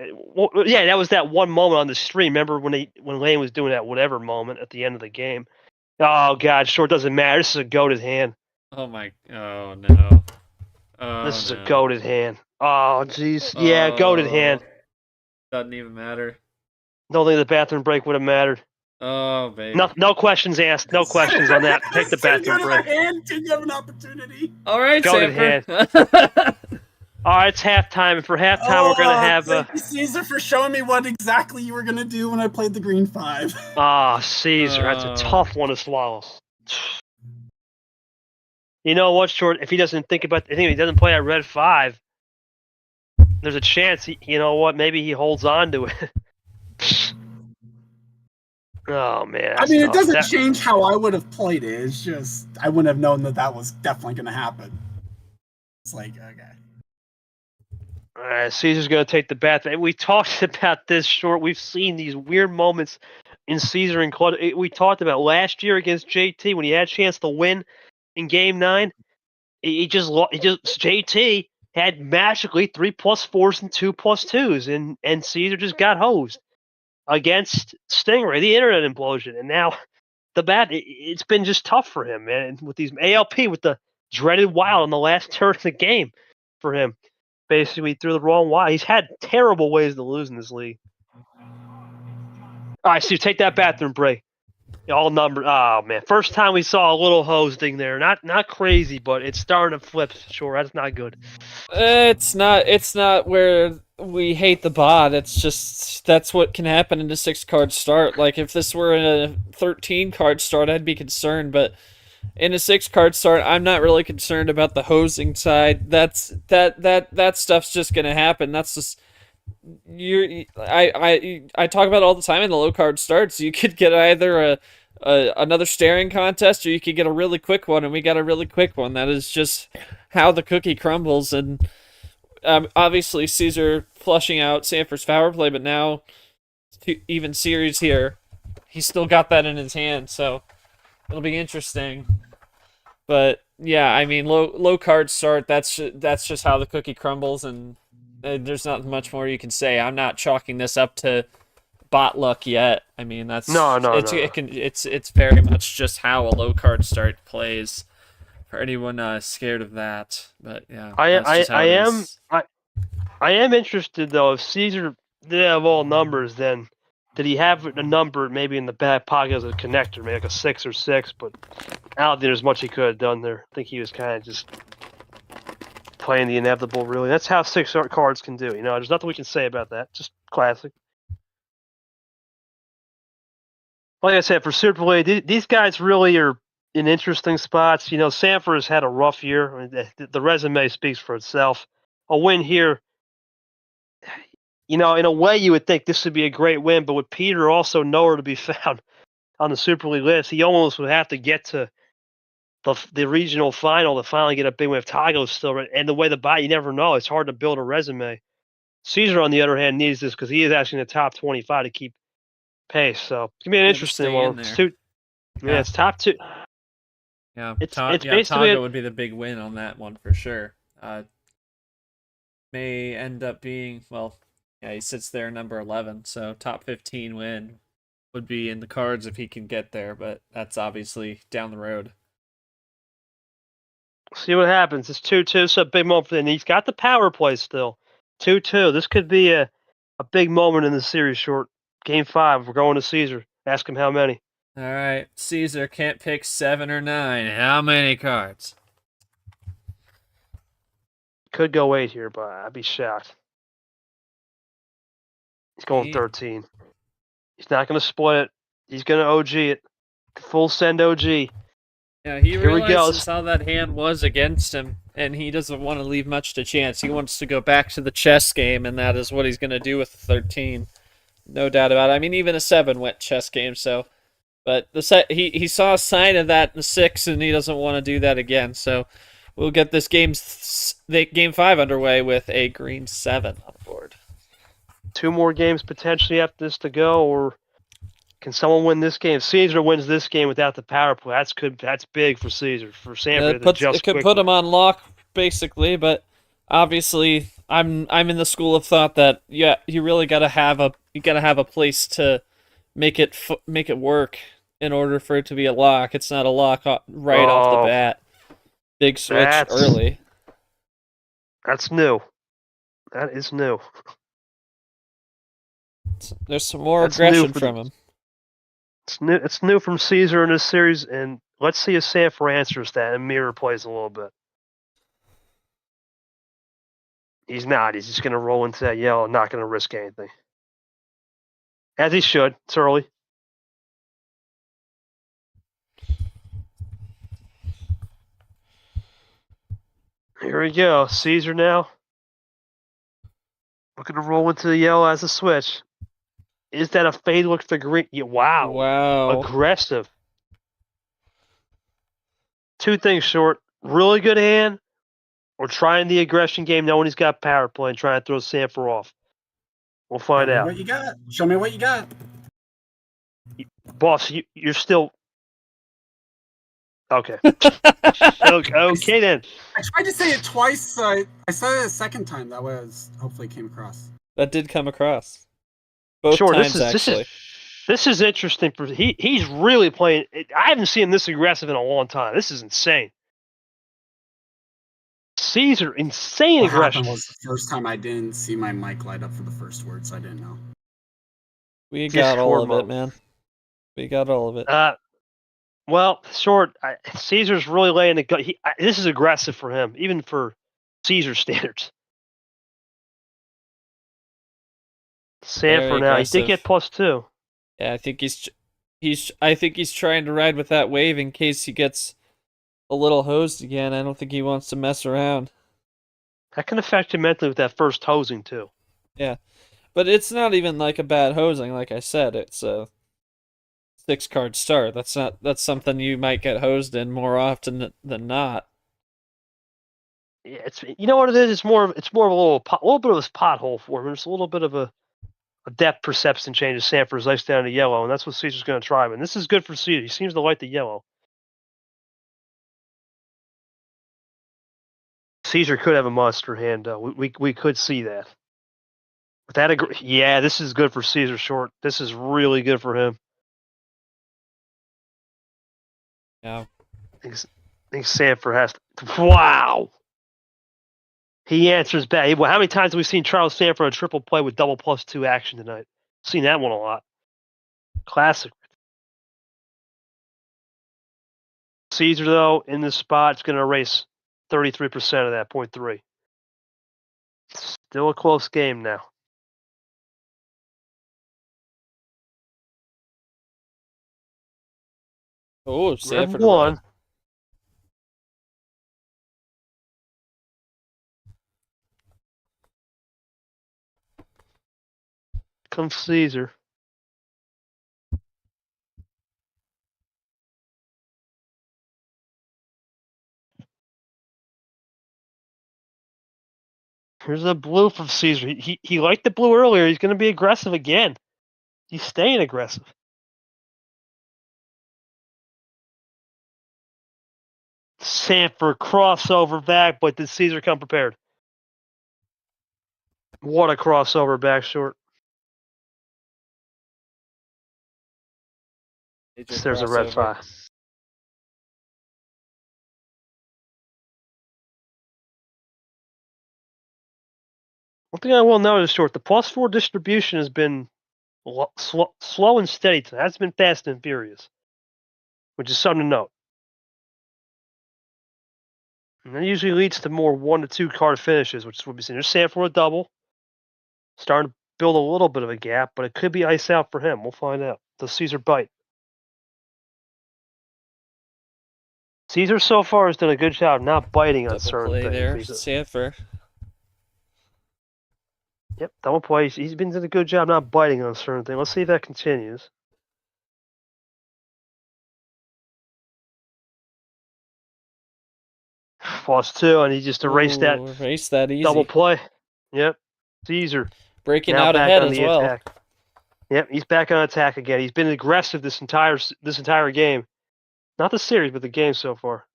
Yeah, that was that one moment on the stream. Remember when Lane was doing that whatever moment at the end of the game? Oh God, short doesn't matter. This is a goated hand. Oh no. Oh This is a no. goated hand. Oh jeez. Yeah, goated hand. Doesn't even matter. Don't think the bathroom break would have mattered. Oh baby. No questions asked. No questions on that. Take the bathroom break. Hand to give an opportunity. All right, Goated Sandfer. All right, it's halftime, and for halftime we're gonna have. Thank you, Caesar, for showing me what exactly you were gonna do when I played the green 5. Caesar, that's a tough one to swallow. You know what, Short? If he doesn't think about, if he doesn't play that red 5, there's a chance. You know what? Maybe he holds on to it. Oh man. I mean, it doesn't change how I would have played it. It's just I wouldn't have known that was definitely gonna happen. It's like, okay. All right, Caesar's going to take the bath. We talked about this, Short. We've seen these weird moments in Caesar and Claude. We talked about last year against JT when he had a chance to win in Game 9. JT had magically 3+4s and 2+2s, and Caesar just got hosed against Stingray, the internet implosion. And now the bat, it's been just tough for him, man. With these ALP, with the dreaded wild in the last turn of the game for him. Basically threw the wrong way. He's had terrible ways to lose in this league. All right, Steve, take that bathroom break. All numbered. Oh man, first time we saw a little hosting there. Not crazy, but it's starting to flip. Sure, that's not good. It's not where we hate the bot. It's just that's what can happen in a 6-card start. Like if this were in a 13-card start, I'd be concerned, but in a 6-card start, I'm not really concerned about the hosing side. That stuff's just gonna happen. That's just I talk about it all the time in the low card starts. You could get either another staring contest or you could get a really quick one, and we got a really quick one. That is just how the cookie crumbles. And obviously Caesar flushing out Sanford's power play, but now even series here, he's still got that in his hand, so it'll be interesting. But yeah, I mean, low card start. That's just how the cookie crumbles, and there's not much more you can say. I'm not chalking this up to bot luck yet. I mean, that's it's very much just how a low card start plays. For anyone scared of that, but yeah, I am interested though. If Caesar did have all numbers, then did he have a number maybe in the back pocket as a connector, maybe like a 6 or 6? But I don't think there's much he could have done there. I think he was kind of just playing the inevitable, really. That's how 6 cards can do. You know, there's nothing we can say about that. Just classic. Like I said, for Super League, these guys really are in interesting spots. You know, Sanford has had a rough year. I mean, the resume speaks for itself. A win here, you know, in a way you would think this would be a great win, but with Peter also nowhere to be found on the Super League list, he almost would have to get to the regional final to finally get a big win. If Tago's still, and the way the bot, you never know. It's hard to build a resume. Caesar, on the other hand, needs this because he is actually in the top 25 to keep pace. So it's gonna be an interesting one. It's top 2. Yeah, it's basically Tago would be the big win on that one for sure. May end up being, well, yeah, he sits there number 11, so top 15 win would be in the cards if he can get there, but that's obviously down the road. See what happens. It's 2-2, so a big moment for him. He's got the power play still. 2-2. This could be a big moment in the series, Short. Game 5, we're going to Caesar. Ask him how many. All right, Caesar can't pick 7 or 9. How many cards? Could go 8 here, but I'd be shocked. He's going 13. He's not going to split it. He's going to OG it. Full send OG. Yeah, he realizes how that hand was against him, and he doesn't want to leave much to chance. He wants to go back to the chess game, and that is what he's going to do with the 13. No doubt about it. I mean, even a 7 went chess game, so... But he saw a sign of that in the 6, and he doesn't want to do that again, so... We'll get this game 5 underway with a green 7 on board. 2 more games potentially after this to go, or Can someone win this game? If Caesar wins this game without the power play, that's big for Caesar. For Sanford It to puts adjust it could quickly. put him on lock basically, but obviously I'm in the school of thought that yeah, you really got to have a place to make it work in order for it to be a lock. It's not a lock right off the Oh, bat. Big switch that's early. That's new. That is new. There's some more That's new aggression for from him. It's new from Caesar in this series, and let's see if Sanford answers that and mirror plays a little bit. He's not. He's just going to roll into that yellow and not going to risk anything. As he should. It's early. Here we go. Caesar now. Looking to roll into the yellow as a switch. Is that a fade look for green? Yeah, wow. Wow. Aggressive. Two things short. Really good hand, or trying the aggression game knowing he's got power play and trying to throw Sanford off. We'll find out. What you got? Show me what you got. Boss, you're still... Okay. Okay then. I tried to say it twice. I said it a second time. That was hopefully came across. That did come across. Both Sure, times actually. This is interesting. He's really playing... I haven't seen him this aggressive in a long time. This is insane. Caesar, insane What aggression. happened was the first time I didn't see my mic light up for the first word, so I didn't know. We got all of Discord it, man. We got all of it. Well, short. Caesar's really laying the gut. This is aggressive for him, even for Caesar standards. Sanford now. He did get +2. Yeah, I think he's trying to ride with that wave in case he gets a little hosed again. I don't think he wants to mess around. That can affect him mentally with that first hosing too. Yeah. But it's not even like a bad hosing, like I said. It's a 6-card start. That's something you might get hosed in more often than not. Yeah, you know what it is. It's more of a little bit of a pothole for him. It's a little bit of a depth perception change as Sanford's ice down to yellow, and that's what Caesar's going to try. And this is good for Caesar. He seems to like the yellow. Caesar could have a monster hand, though. We could see that. With that, yeah, this is good for Caesar short. This is really good for him. Yeah. I think Sanford has to. Wow. He answers back. Well, how many times have we seen Charles Sanford on a triple play with double +2 action tonight? Seen that one a lot. Classic. Caesar, though, in this spot, is going to erase 33% of that, 0.3. Still a close game now. Oh, Sanford won. Comes Caesar. Here's a blue from Caesar. He liked the blue earlier. He's going to be aggressive again. He's staying aggressive. Sanford crossover back, but did Caesar come prepared? What a crossover back short. There's a red flag. One thing I will notice, short, the +4 distribution has been slow and steady. It hasn't been fast and furious, which is something to note. And that usually leads to more 1 to 2 card finishes, which is what we've seen. There's Sanford a double. Starting to build a little bit of a gap, but it could be ice out for him. We'll find out. Does Caesar bite? Caesar so far has done a good job not biting on certain things. There, Sanford. Yep, double play. He's been doing a good job not biting on certain things. Let's see if that continues. +2, and he just erased that. Erased that easy. Double play. Yep. Caesar breaking now out back ahead on as the well. attack. Yep, he's back on attack again. He's been aggressive this entire game. Not the series, but the game so far.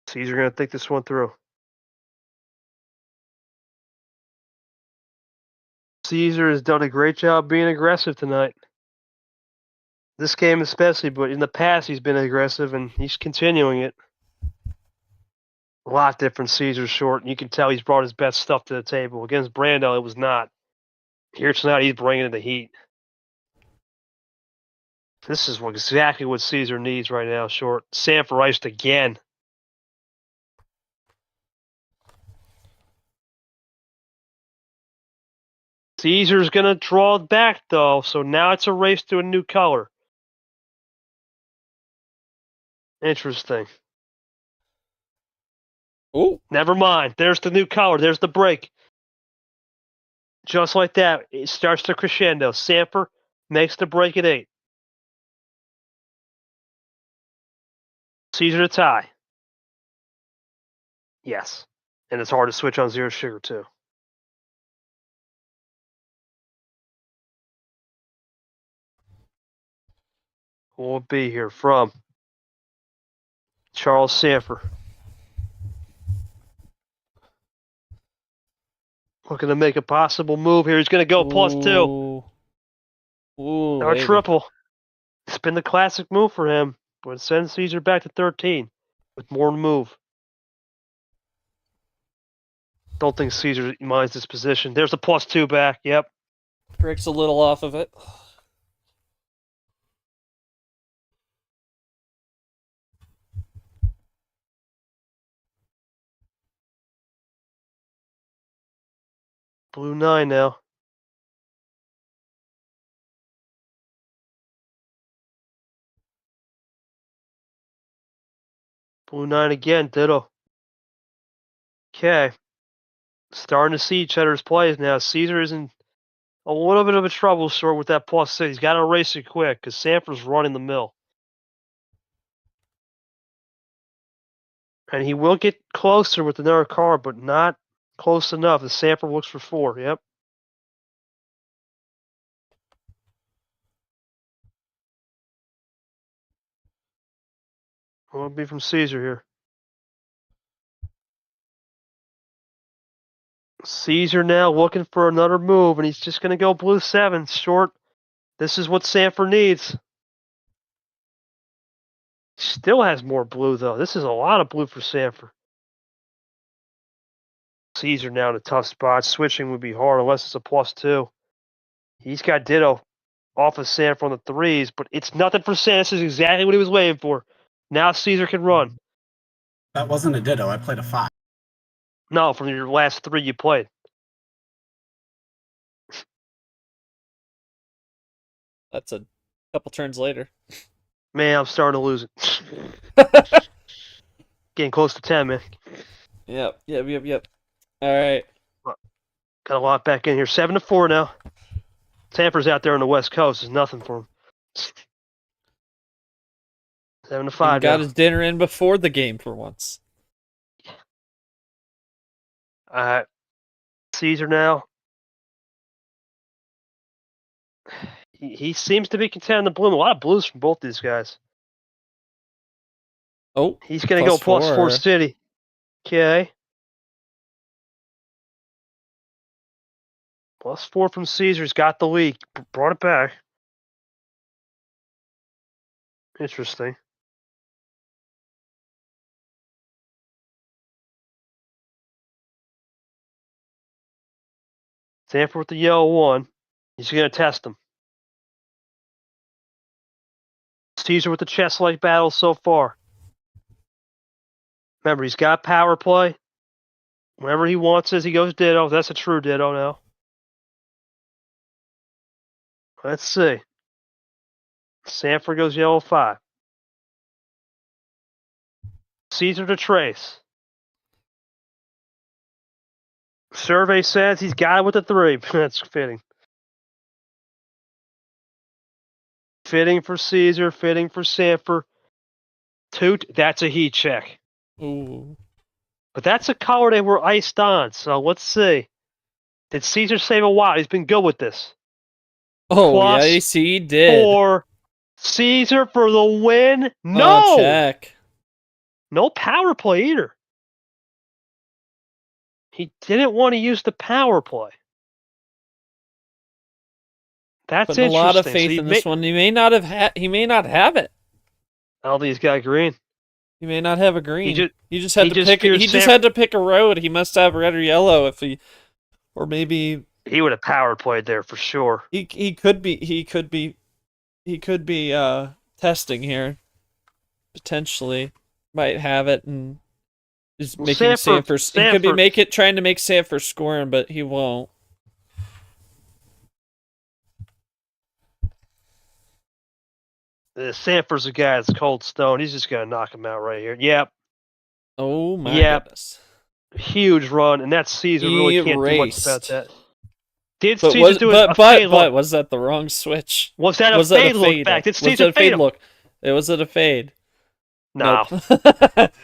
Caesar going to think this one through. Caesar has done a great job being aggressive tonight. This game especially, but in the past he's been aggressive and he's continuing it. A lot different. Caesar's short, and you can tell he's brought his best stuff to the table. Against Brando, it was not. Here tonight, he's bringing in the heat. This is exactly what Caesar needs right now, short. Sandfer iced again. Caesar's going to draw back, though, so now it's a race to a new color. Interesting. Oh, Never mind. There's the new color. There's the break. Just like that, it starts to crescendo. Sandfer makes the break at 8. Caesar to tie. Yes. And it's hard to switch on zero sugar, too. Who will it be here from Charles Sandfer? Looking to make a possible move here. He's going to go +2. Ooh, Or baby. triple. It's been the classic move for him, but it sends Caesar back to 13 with more to move. Don't think Caesar minds this position. There's the +2 back. Yep. Breaks a little off of it. Blue 9 now. Blue 9 again. Ditto. Okay. Starting to see each other's plays now. Caesar is in a little bit of a trouble short with that +6. He's got to erase it quick because Sandfer's running the mill. And he will get closer with another card, but not close enough. The Sandfer looks for 4. Yep. Will it be from Caesar here? Caesar now looking for another move, and he's just going to go blue 7. Short. This is what Sandfer needs. Still has more blue, though. This is a lot of blue for Sandfer. Caesar now in a tough spot. Switching would be hard unless it's a +2. He's got ditto off of Sandfer on the 3s, but it's nothing for Sandfer. This is exactly what he was waiting for. Now Caesar can run. That wasn't a ditto. I played a 5. No, from your last 3 you played. That's a couple turns later. Man, I'm starting to lose it. Getting close to 10, man. Yep. All right. Got a lot back in here. 7-4 now. Sandfer's out there on the West Coast. Is nothing for him. 7-5 Got now. his dinner in before the game for once. Caesar now. He seems to be content in the bloom. A lot of blues from both these guys. Oh, He's going to go +4 city. Okay. +4 from Caesar's got the lead. Brought it back. Interesting. Sandfer with the yellow 1. He's going to test him. Caesar with the chess-like battle so far. Remember, he's got power play. Whenever he wants it, he goes ditto. That's a true ditto now. Let's see. Sandfer goes yellow 5. Caesar to trace. Survey says he's got it with the 3. That's fitting. Fitting for Caesar, fitting for Sandfer. Toot, that's a heat check. Ooh. But that's a color they were iced on, so let's see. Did Caesar save a wild? He's been good with this. Oh, Plus yes, he did. 4. Caesar for the win. No! Oh, check. No power play either. He didn't want to use the power play. That's Putting a interesting. lot of So faith in this one. He may not have he may not have it. Oh, he's got green. He may not have a green. He just had to pick a road. He must have red or yellow if he, or maybe he would have power played there for sure. He could be testing here. Potentially might have it and is making Sandfer. He could be trying to make Sandfer scoring, but he won't. Sandfer's a guy that's cold stone. He's just gonna knock him out right here. Yep. Oh my goodness. Huge run, and that Caesar really can't do much about that. Did Caesar do a fade look? But was that the wrong switch? Was that a fade look back? Did Caesar fade look? It was a fade. No. Nope.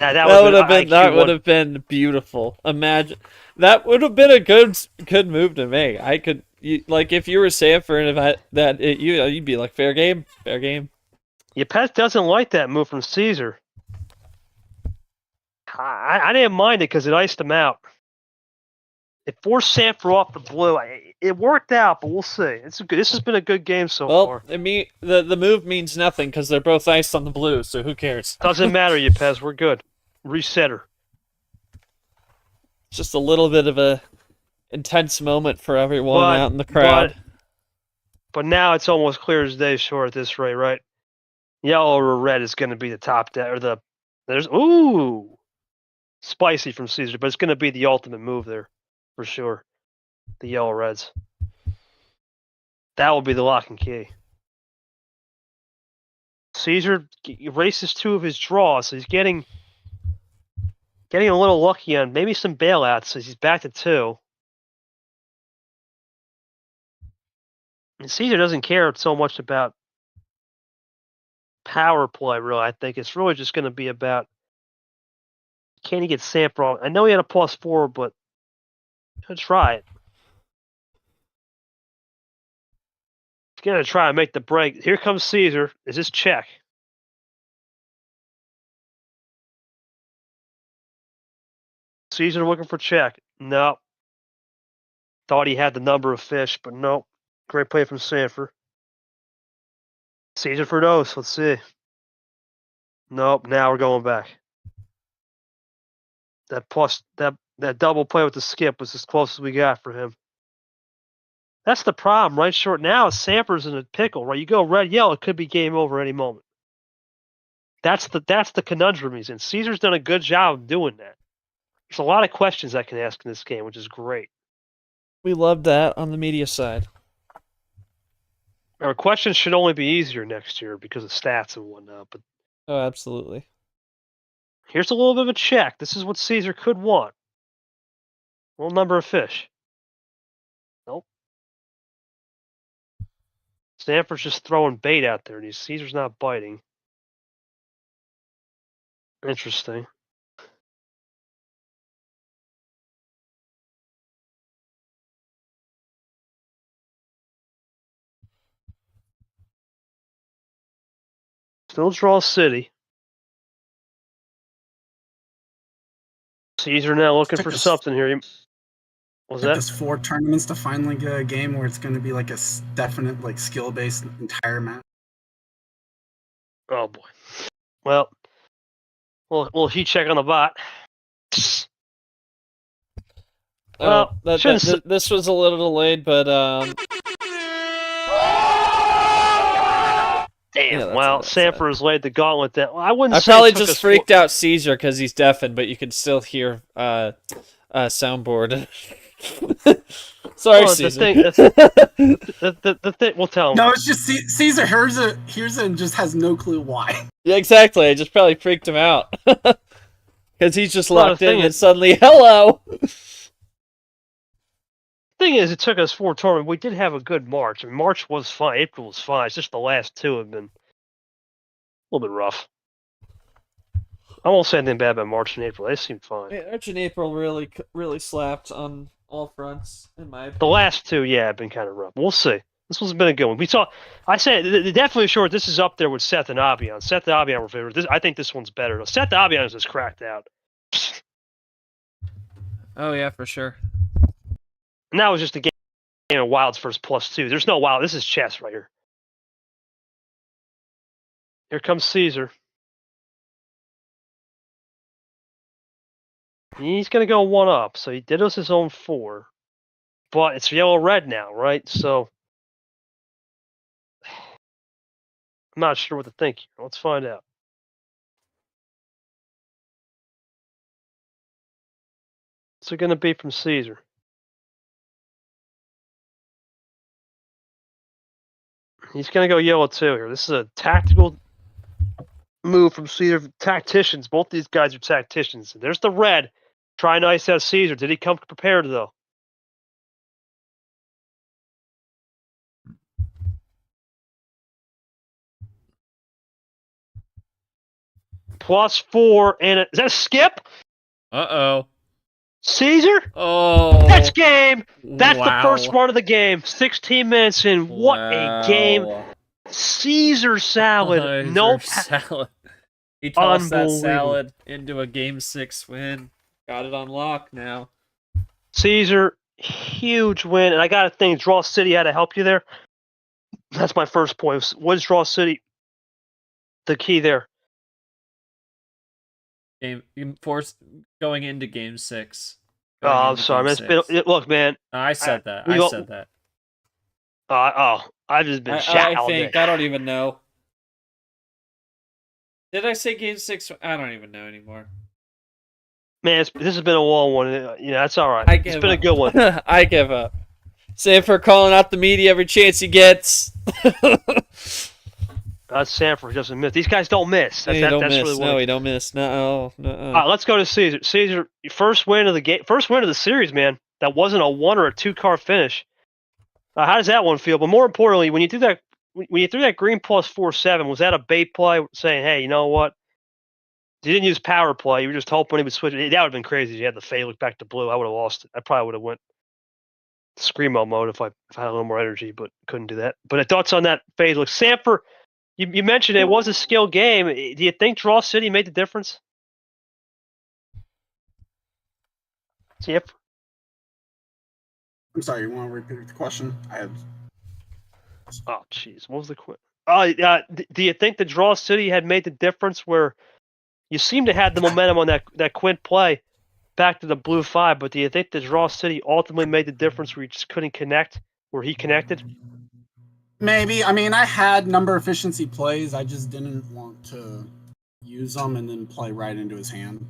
that would have been beautiful. Imagine that would have been a good move to make. If you were Sandfer and you'd be like fair game. Pet doesn't like that move from Caesar. I didn't mind it because it iced him out. It forced Sandfer off the blue. It worked out, but we'll see. This has been a good game so far. The move means nothing because they're both iced on the blue, so who cares? Doesn't matter, Pez. We're good. Reset her. Just a little bit of a intense moment for everyone out in the crowd. But now it's almost clear as day short at this rate, right? Yellow or red is going to be the top spicy from Caesar, but it's going to be the ultimate move there for sure. The yellow reds. That will be the lock and key. Caesar erases 2 of his draws, so he's getting a little lucky on maybe some bailouts, so he's back to 2. And Caesar doesn't care so much about power play, really. I think it's really just going to be about, can he get Sandfer on? I know he had a +4, but he'll try it. He's going to try and make the break. Here comes Caesar. Is this check? Caesar looking for check. No. Thought he had the number of fish, but no. Great play from Sandfer. Caesar for dose. Let's see. Nope. Now we're going back. That double play with the skip was as close as we got for him. That's the problem, right? Short now, Sandfer's in a pickle, right? You go red, yellow, it could be game over any moment. That's the conundrum he's in. Caesar's done a good job of doing that. There's a lot of questions I can ask in this game, which is great. We love that on the media side. Our questions should only be easier next year because of stats and whatnot. But oh, absolutely. Here's a little bit of a check. This is what Caesar could want. A little number of fish. Nope. Sandfer's just throwing bait out there, and Caesar's not biting. Interesting. Still draw city. Caesar now looking for something here. Was that? There's 4 tournaments to finally get a game where it's going to be like a definite skill-based entire match. Oh boy. Well, he check on the bot. Well, this was a little delayed, but damn. Yeah, well, Sandfer has laid the gauntlet. I probably just freaked out Caesar because he's deafened, but you can still hear soundboard. Sorry, Caesar. The thing, we'll tell him. No, it's just Caesar hears it and just has no clue why. Yeah, exactly. I just probably freaked him out because he's just locked in and suddenly, hello. Thing is, it took us 4 tournaments. We did have a good March. I mean, March was fine. April was fine. It's just the last 2 have been a little bit rough. I won't say anything bad about March and April. They seemed fine. Yeah, March and April really slapped on all fronts, in my opinion. The last two, yeah, have been kind of rough. We'll see. This one's been a good one. We saw. I said definitely short. This is up there with Seth and Abian. Seth and Abian were favorite. I think this one's better. Seth and Abian is just cracked out. Oh yeah, for sure. And that was just a game of Wilds first +2. There's no Wild. This is chess right here. Here comes Cesar. He's going to go 1-up. So he did us his own 4. But it's yellow-red now, right? So I'm not sure what to think here. Let's find out. What's it going to be from Cesar? He's going to go yellow 2 here. This is a tactical move from Cesar. Tacticians. Both these guys are tacticians. There's the red. Try and ice out Cesar. Did he come prepared, though? +4 and is that a skip? Uh-oh. Cesar? Oh. That's game. That's wow. the first run of the game. 16 minutes in. What wow. a game. Caesar salad. No salad. He tossed that salad into a Game 6 win. Got it on lock now. Caesar, huge win. And I got to think Draw City had to help you there. That's my first point. What is Draw City? The key there. Going into Game 6. Oh, I'm sorry, man. Look, man. I said that. I said that. I've just been shot all day. I don't even know. Did I say Game 6? I don't even know anymore. Man, this has been a long one. That's all right. It's been a good one. I give up. Sandfer calling out the media every chance he gets. Sandfer doesn't miss. These guys don't miss. He don't miss. No, he don't miss. No. Let's go to Cesar. Cesar, first win of the game. First win of the series, man. That wasn't a 1 or a 2-car finish. How does that one feel? But more importantly, when you threw that green +4-7, was that a bait play saying, hey, you know what? You didn't use power play. You were just hoping he would switch. That would have been crazy. You had the fade look back to blue. I would have lost it. I probably would have went Screamo mode if I had a little more energy, but couldn't do that. But thoughts on that fade look. Sandfer, you mentioned it was a skill game. Do you think Draw City made the difference? Sandfer? I'm sorry, you want to repeat the question? Oh, jeez. What was the question? Do you think the Draw City had made the difference where you seem to have the momentum on that Quint play back to the blue 5, but do you think the Draw City ultimately made the difference where you just couldn't connect, where he connected? Maybe. I mean, I had number efficiency plays. I just didn't want to use them and then play right into his hand.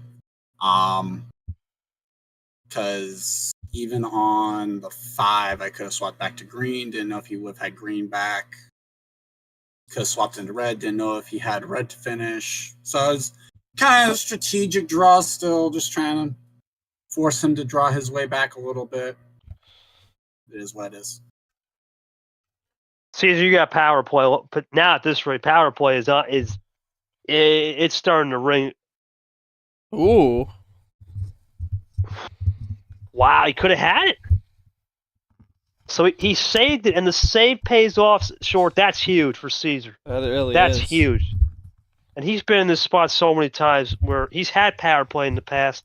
Because even on the 5, I could have swapped back to green. Didn't know if he would have had green back. Could have swapped into red. Didn't know if he had red to finish. So I was kind of strategic draw still, just trying to force him to draw his way back a little bit. It is what it is. Caesar, you got power play, but now at this rate, power play is it's starting to ring. Ooh. Wow, he could have had it. So he saved it, and the save pays off short. That's huge for Caesar. That really That's is. huge. And he's been in this spot so many times where he's had power play in the past.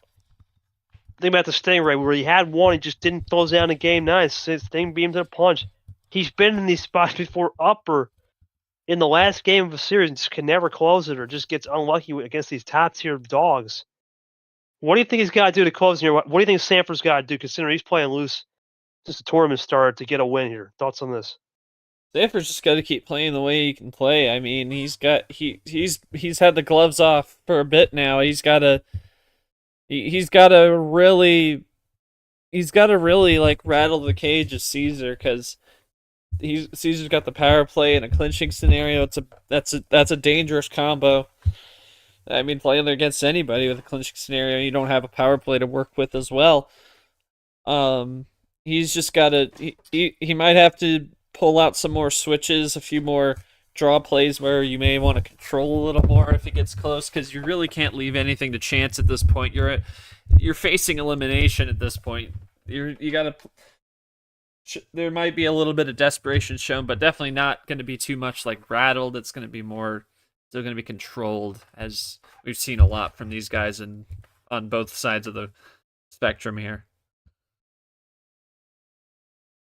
Think about the Stingray, where he had one, he just didn't close down in game 9. Sting beamed to the punch. He's been in these spots before upper in the last game of a series and just can never close it or just gets unlucky against these top-tier dogs. What do you think he's got to do to close here? What do you think Sandfer's got to do, considering he's playing loose since the tournament started, to get a win here? Thoughts on this? Sandfer's just got to keep playing the way he can play. I mean, he's had the gloves off for a bit now. He's got to really like rattle the cage of Cesar, because Caesar's got the power play in a clinching scenario. That's a dangerous combo. I mean, playing against anybody with a clinching scenario, you don't have a power play to work with as well. He's just got to. He might have to pull out some more switches, a few more draw plays where you may want to control a little more if it gets close, because you really can't leave anything to chance at this point. You're facing elimination at this point. You gotta. There might be a little bit of desperation shown, but definitely not going to be too much like rattled. It's going to be more still going to be controlled, as we've seen a lot from these guys on both sides of the spectrum here.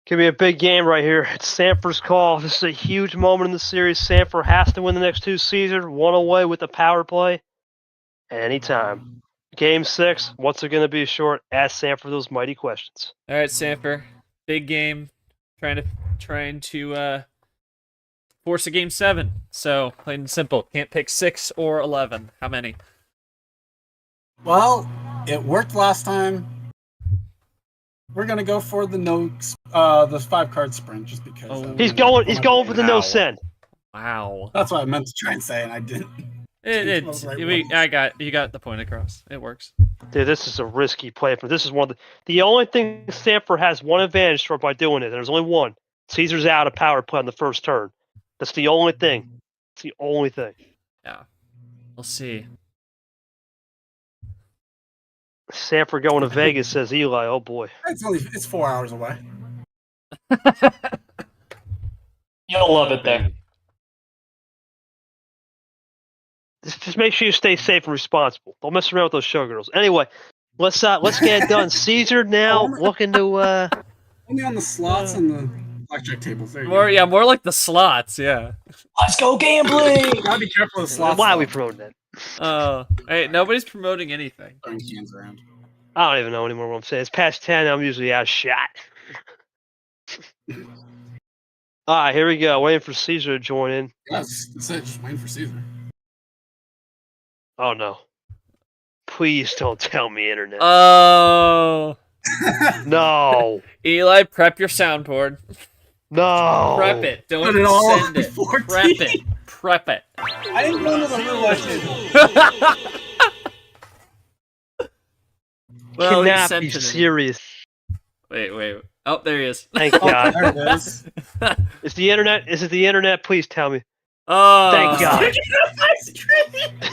Could be a big game right here. It's Sanford's call. This is a huge moment in the series. Sanford has to win the next two. Cesar, one away with the power play. Anytime. Game 6. What's it going to be short? Ask Sanford those mighty questions. All right, Sandfer. Big game. Trying to force a game 7. So, plain and simple. Can't pick 6 or 11. How many? Well, it worked last time. We're gonna go for the the 5-card sprint just because. Oh. He's going for the no send. Wow. That's what I meant to try and say, and I didn't. You got the point across. It works. Dude, this is a risky play. This is one of the only thing Sanford has one advantage for by doing it. There's only one. Caesar's out of power play on the first turn. That's the only thing. It's the only thing. Yeah. We'll see. Sanford going to Vegas, says Eli. Oh boy. It's 4 hours away. You'll love it there. Just make sure you stay safe and responsible. Don't mess around with those showgirls. Anyway, let's get it done. Caesar now looking to Only on the slots and the blackjack tables. There you go. Yeah, more like the slots. Yeah. Let's go gambling! Gotta be careful of the slots. why are we promoting that? Hey, nobody's promoting anything. Throwing cans around. I don't even know anymore what I'm saying. It's past 10. I'm usually out of shot. All right, here we go. Waiting for Caesar to join in. Yes, that's it. Just waiting for Caesar. Oh no! Please don't tell me internet. Oh. No! Eli, prep your soundboard. No! Prep it. Don't Put it all send on it. 14. Prep it. Prep it. I didn't go into the real question. Well, he Cannot sent be it in. serious. Wait. Oh, there he is. Thank Oh, God. there it is. Is the internet? Is it the internet? Please tell me. Oh. Thank God.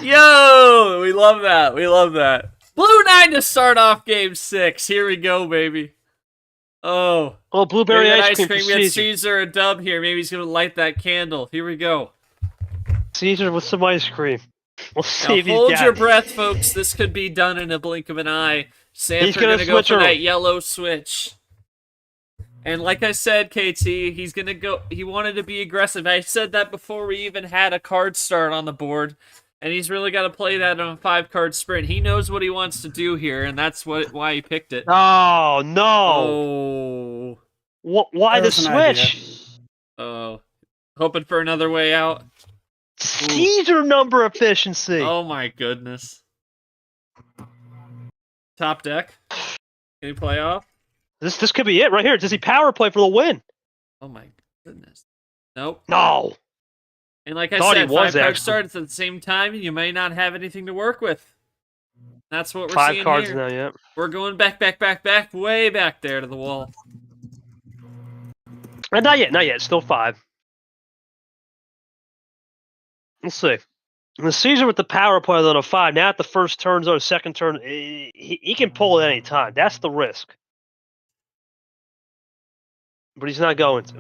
Yo, we love that. We love that. Blue 9 to start off game 6. Here we go, baby. Oh. Oh, blueberry Maybe that ice cream for We had Caesar. Caesar a dub here. Maybe he's going to light that candle. Here we go. Caesar with some ice cream. We'll see Now, if he's hold got your it. breath, folks. This could be done in a blink of an eye. Sanford gonna gonna go switch for early. that yellow switch. And like I said, KT, he's gonna go. He wanted to be aggressive. I said that before we even had a card start on the board, and he's really got to play that on a 5-card sprint. He knows what he wants to do here, and that's why he picked it. Oh no! Oh, Why the There's an idea. switch? oh, hoping for another way out. Caesar number efficiency. Oh my goodness. Top deck. Can he play off? This could be it right here. Does he power play for the win? Oh my goodness. Nope. No. And like I Thought he said, was 5 cards actually. starts at the same time, and you may not have anything to work with. That's what we're 5 seeing cards here. now, yeah. We're going back, way back there to the wall. Not yet. Still 5. Let's see. And the Caesar with the power play on a 5. Now at the first turns or the second turn, he can pull at any time. That's the risk. But he's not going to.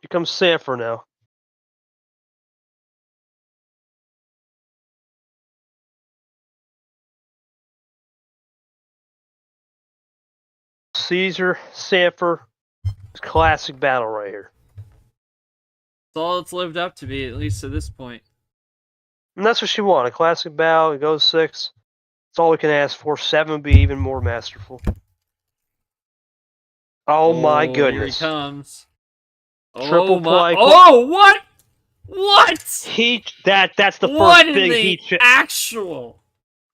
Here comes Sanford now. Caesar, Sanford, classic battle right here. It's all it's lived up to be, at least to this point. And that's what she wanted. A classic battle. It goes 6. That's all we can ask for. 7 would be even more masterful. Oh my Here he goodness. comes. Triple my. play. Oh, what? What? That's the What first in big the heat check. actual?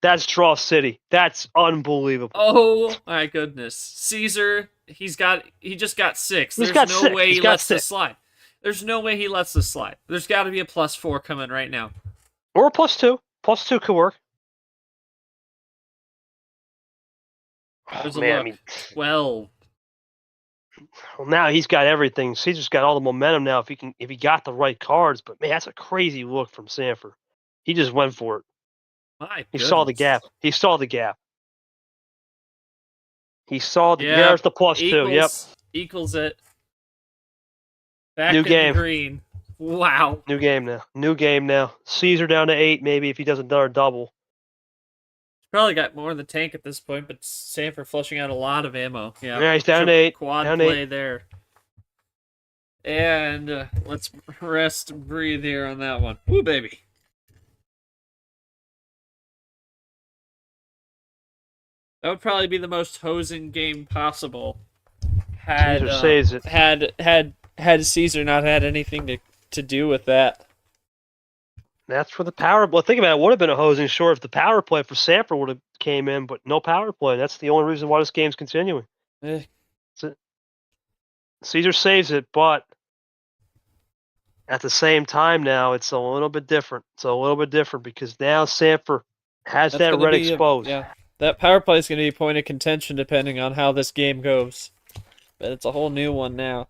That's Draw City. That's unbelievable. Oh my goodness. Caesar, he just got 6. He's There's got no 6. way He's he got lets this 6. slide. There's no way he lets this slide. There's got to be a +4 coming right now. Or a +2. +2 could work. There's a man, look. I mean, 12. well, now he's got everything. Caesar's got all the momentum now if he got the right cards. But man, that's a crazy look from Sandfer. He just went for it. My He goodness. saw the gap. He saw the gap. He saw the. Yeah, There's the +2. Yep. Equals it. Back New in game. the green. Wow. New game now. New game now. Caesar down to 8 maybe if he does another double. Probably got more in the tank at this point, but Sanford flushing out a lot of ammo. Yeah, Yeah, he's down to 8. Quad Down play 8. there. And let's rest and breathe here on that one. Woo, baby. That would probably be the most hosing game possible. Caesar saves it. Had Caesar not had anything to do with that. That's for the power. Well, think about it. It would have been a hosing short if the power play for Sanford would have came in, but no power play. That's the only reason why this game's continuing. Eh. Caesar saves it, but at the same time now, it's a little bit different. It's a little bit different because now Sanford has That's that gonna red be exposed. Yeah, that power play is going to be a point of contention depending on how this game goes. But it's a whole new one now.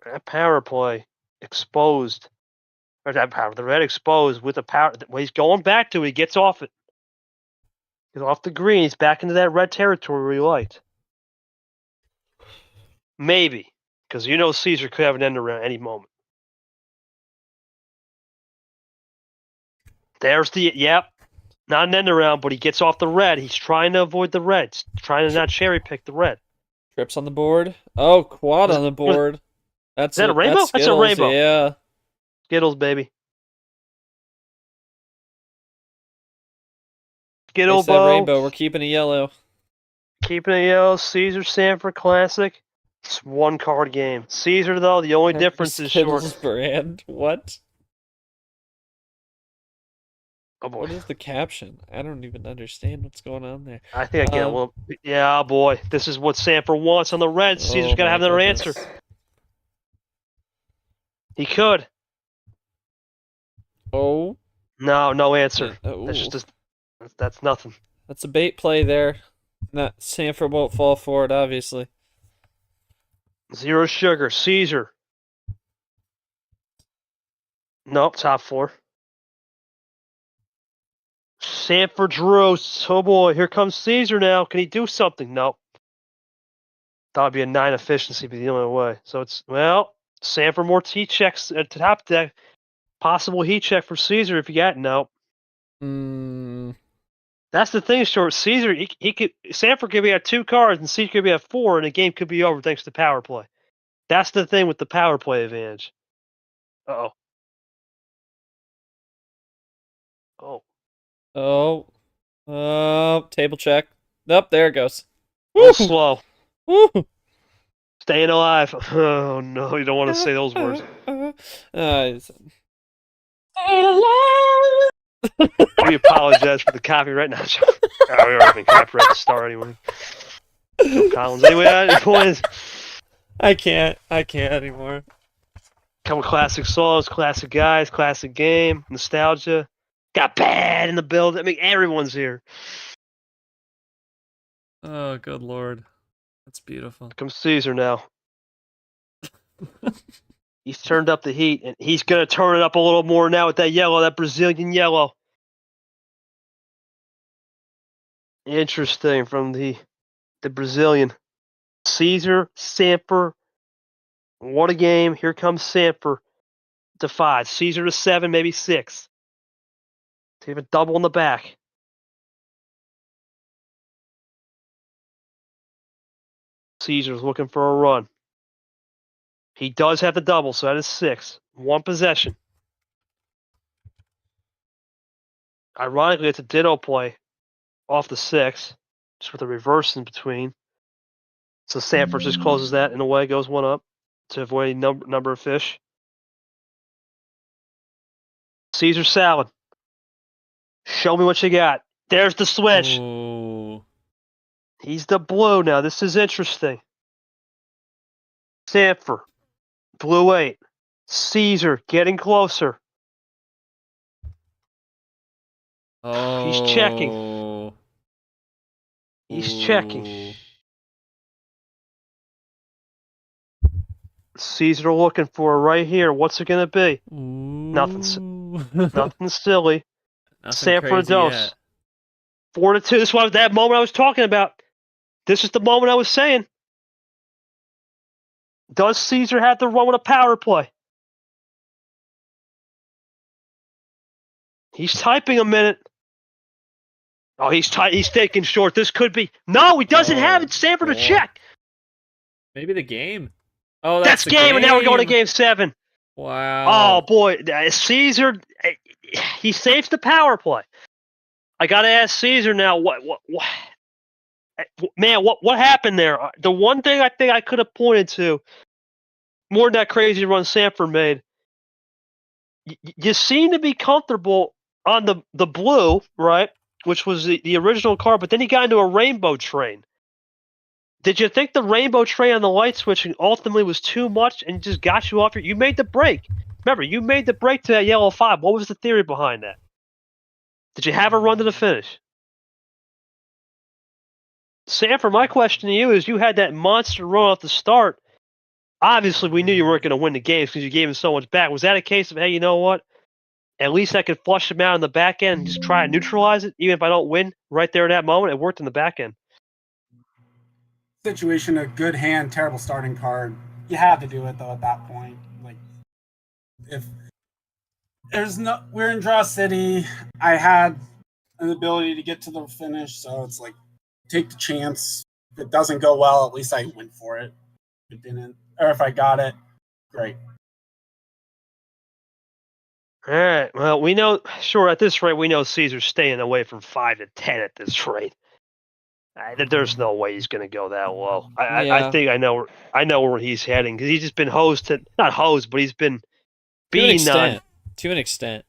That power play exposed. Or that power, the red exposed with the power. Well, he's going back to it. He gets off it. He's off the green. He's back into that red territory where he liked. Maybe. Because you know Caesar could have an end around any moment. There's the, yep. Not an end around, but he gets off the red. He's trying to avoid the red. He's trying to not cherry pick the red. Trips on the board. Oh, quad on the board. Is that a rainbow? That's a rainbow. Yeah. Skittles, baby. Skittle That bow. rainbow. We're keeping a yellow. Keeping it yellow. Caesar Sanford Classic. It's one card game. Caesar, though, the only difference is short. Skittles brand. What? Oh, boy. What is the caption? I don't even understand what's going on there. I think I get a little. Yeah, boy. This is what Sanford wants on the red. Caesar's got to have another answer. He could. Oh. No answer. Oh. That's just that's nothing. That's a bait play there. Not Sanford won't fall for it, obviously. Zero sugar. Caesar. Nope, top 4. Sanford's roast. Oh boy, here comes Caesar now. Can he do something? Nope. That would be a 9 efficiency, be the only way. So it's, well, Sanford more heat checks at the top deck. Possible heat check for Caesar if you got nope. That's the thing, short. Caesar, he could, Sanford could be at 2 cards and Caesar could be at 4, and the game could be over thanks to power play. That's the thing with the power play advantage. Uh-oh. Oh, table check. Nope, there it goes. Woo! Slow. Woo! Staying alive. Oh no, you don't want to say those words. We apologize for the copyright. No, we already been copyright to start anyway. Collins. Anyway, points. I can't anymore. Couple classic songs, classic guys, classic game, nostalgia. Got bad in the build. I mean, everyone's here. Oh, good lord. That's beautiful. Here comes Caesar now. He's turned up the heat, and he's going to turn it up a little more now with that yellow, that Brazilian yellow. Interesting from the Brazilian. Caesar, Samper. What a game. Here comes Samper to 5. Caesar to 7, maybe 6. To have a double in the back. Caesar's looking for a run. He does have the double, so that is 6. 1 possession. Ironically, it's a ditto play off the 6, just with a reverse in between. So Sanford just closes that in a way, goes 1 up to avoid number of fish. Caesar salad. Show me what you got. There's the switch. Ooh. He's the blue now. This is interesting. Sanford. Blue 8. Caesar getting closer. Oh. He's checking. He's checking. Ooh. Caesar looking for it right here. What's it gonna be? Ooh. Nothing silly. Nothing Sanford crazy Dose. yet. 4-2. This was that moment I was talking about. This is the moment I was saying. Does Caesar have to run with a power play? He's typing a minute. Oh, he's taking short. This could be. No, he doesn't have it. Sanford to check. Maybe the game. Oh, That's the game, and now we're going to game 7. Wow. Oh boy, Caesar, he saves the power play. I got to ask Caesar now. What, man? What happened there? The one thing I think I could have pointed to, more than that crazy run Sanford made. You seem to be comfortable on the blue, right? Which was the original car, but then you got into a rainbow train. Did you think the rainbow train on the light switching ultimately was too much and just got you off you made the break? Remember, you made the break to that yellow 5. What was the theory behind that? Did you have a run to the finish? Sanford, my question to you is, you had that monster run off the start. Obviously, we knew you weren't going to win the games because you gave him so much back. Was that a case of, hey, you know what? At least I could flush him out in the back end and just try and neutralize it, even if I don't win right there in that moment? It worked in the back end. Situation, a good hand, terrible starting card. You had to do it though at that point. Like, if we're in Draw City, I had an ability to get to the finish, so it's like, take the chance. If it doesn't go well, at least I went for it. If it didn't, or if I got it, great. All right. Well, we know, sure, at this rate, we know Caesar's staying away from 5 to 10 at this rate. There's no way he's going to go that low. I think I know where he's heading, because he's just been not hosed, but he's been beaten on. To an extent.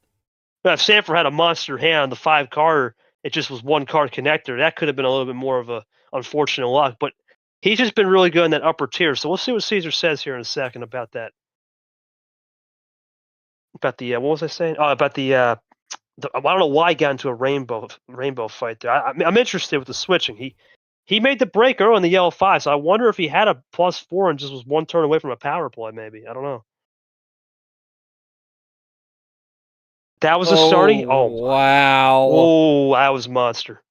If Sanford had a monster hand on the 5 card, it just was one card connector. That could have been a little bit more of a unfortunate luck, but he's just been really good in that upper tier. So we'll see what Caesar says here in a second about that. About the what was I saying? Oh, about I don't know why he got into a rainbow fight there. I'm interested with the switching. He made the break early in the yellow 5, so I wonder if he had a +4 and just was one turn away from a power play. Maybe, I don't know. That was a starting. Oh wow! Oh, that was monster.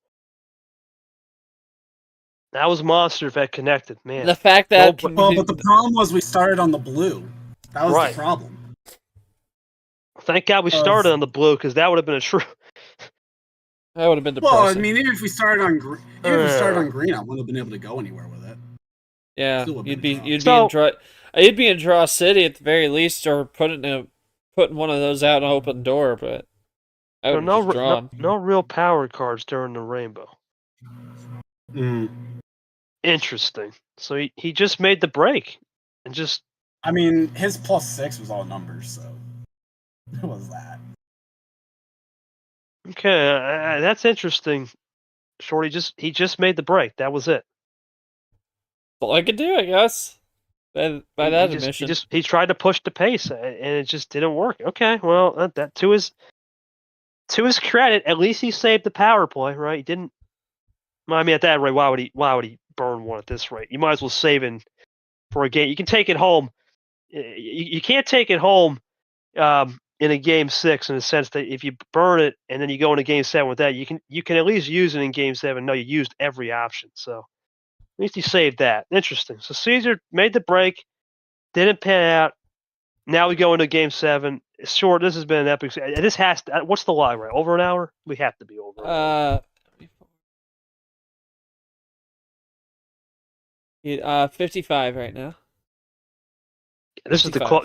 That was monster if that connected, man. The fact that but the problem was we started on the blue. That was the problem. Thank God we started on the blue, because that would have been a true. That would have been depressing. Well, I mean, even if we started on green, I wouldn't have been able to go anywhere with it. Yeah, you'd be in Draw City at the very least, or putting one of those out an open door. But I would have drawn. No real power cards during the rainbow. Interesting. So he just made the break, and just. I mean, his +6 was all numbers, so it was that. Okay, that's interesting. Shorty he just made the break. That was it. All I could do, I guess. By that admission, he tried to push the pace, and it just didn't work. Okay, well, that to his credit, at least he saved the power play, right? He didn't. Well, I mean, at that rate, why would he burn one at this rate? You might as well save in for a game. You can take it home. You can't take it home in a game 6, in the sense that if you burn it and then you go into game 7 with that, you can at least use it in game 7. No, you used every option, so at least he saved that. Interesting. So Caesar made the break, didn't pan out. Now we go into game 7. Sure, this has been an epic. This has to. What's the log, right? Over an hour? We have to be over. 55 right now. This 55.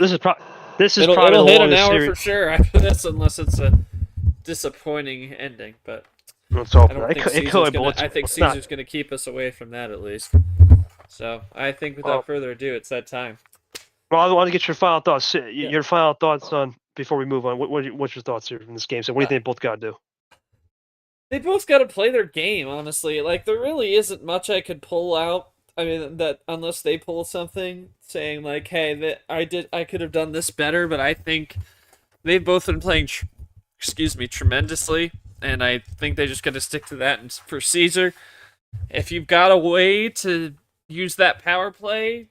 This is probably it'll the hit an longest hour series for sure after this, unless it's a disappointing ending. But I think Caesar's going to keep us away from that at least. So I think without further ado, it's that time. Well, I want to get your final thoughts. Your final thoughts on before we move on. What's your thoughts here in this game? So what do you think both got to do? They both got to play their game, honestly. Like, there really isn't much I could pull out. I mean, that unless they pull something saying like, "Hey, that I could have done this better," but I think they've both been playing, tremendously, and I think they just got to stick to that. And for Caesar, if you've got a way to use that power play,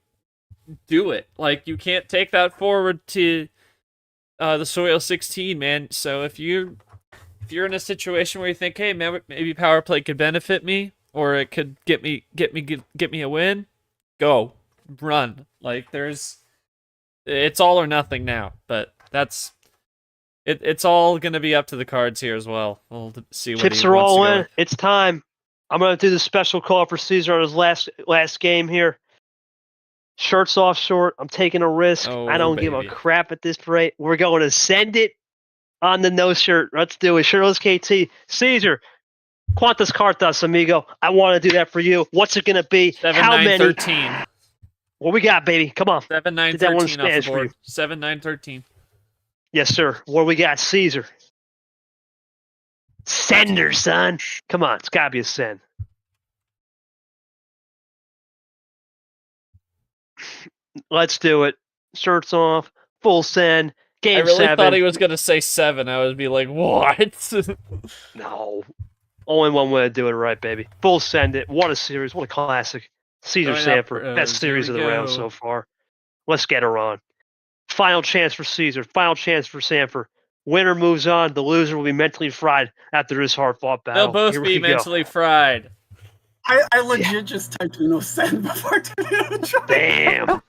do it. Like, you can't take that forward to the Soil 16, man. So if you're in a situation where you think, hey, maybe power play could benefit me, or it could get me a win, go run. Like, it's all or nothing now. But it's all gonna be up to the cards here as well. We'll see what Chips he are wants to all go in. with. It's time. I'm gonna do the special call for Caesar on his last game here. Shirts off short. I'm taking a risk. Oh, I don't give a baby. crap at this rate. We're going to send it on the no shirt. Let's do it. Shirtless KT. Caesar, ¿cuántas cartas, amigo? I want to do that for you. What's it going to be? 7, How 9, many? 13. What we got, baby? Come on. 7, 9, Did that one 13 off the Spanish for you? board. 7, 9, 13. Yes, sir. What we got, Caesar? Sender, son. Come on. It's got to be a send. Let's do it. Shirts off. Full send. Game I really 7. thought he was gonna say 7. I would be like, what? No. Only one way to do it right, baby. Full send it. What a series. What a classic. Caesar Going up, Sandford. Best here series we of the round go. so far. Let's get her on. Final chance for Caesar. Final chance for Sandford. Winner moves on. The loser will be mentally fried after this hard-fought battle. They'll both Here be we go. mentally fried. I legit just typed Uno send before doing the Damn.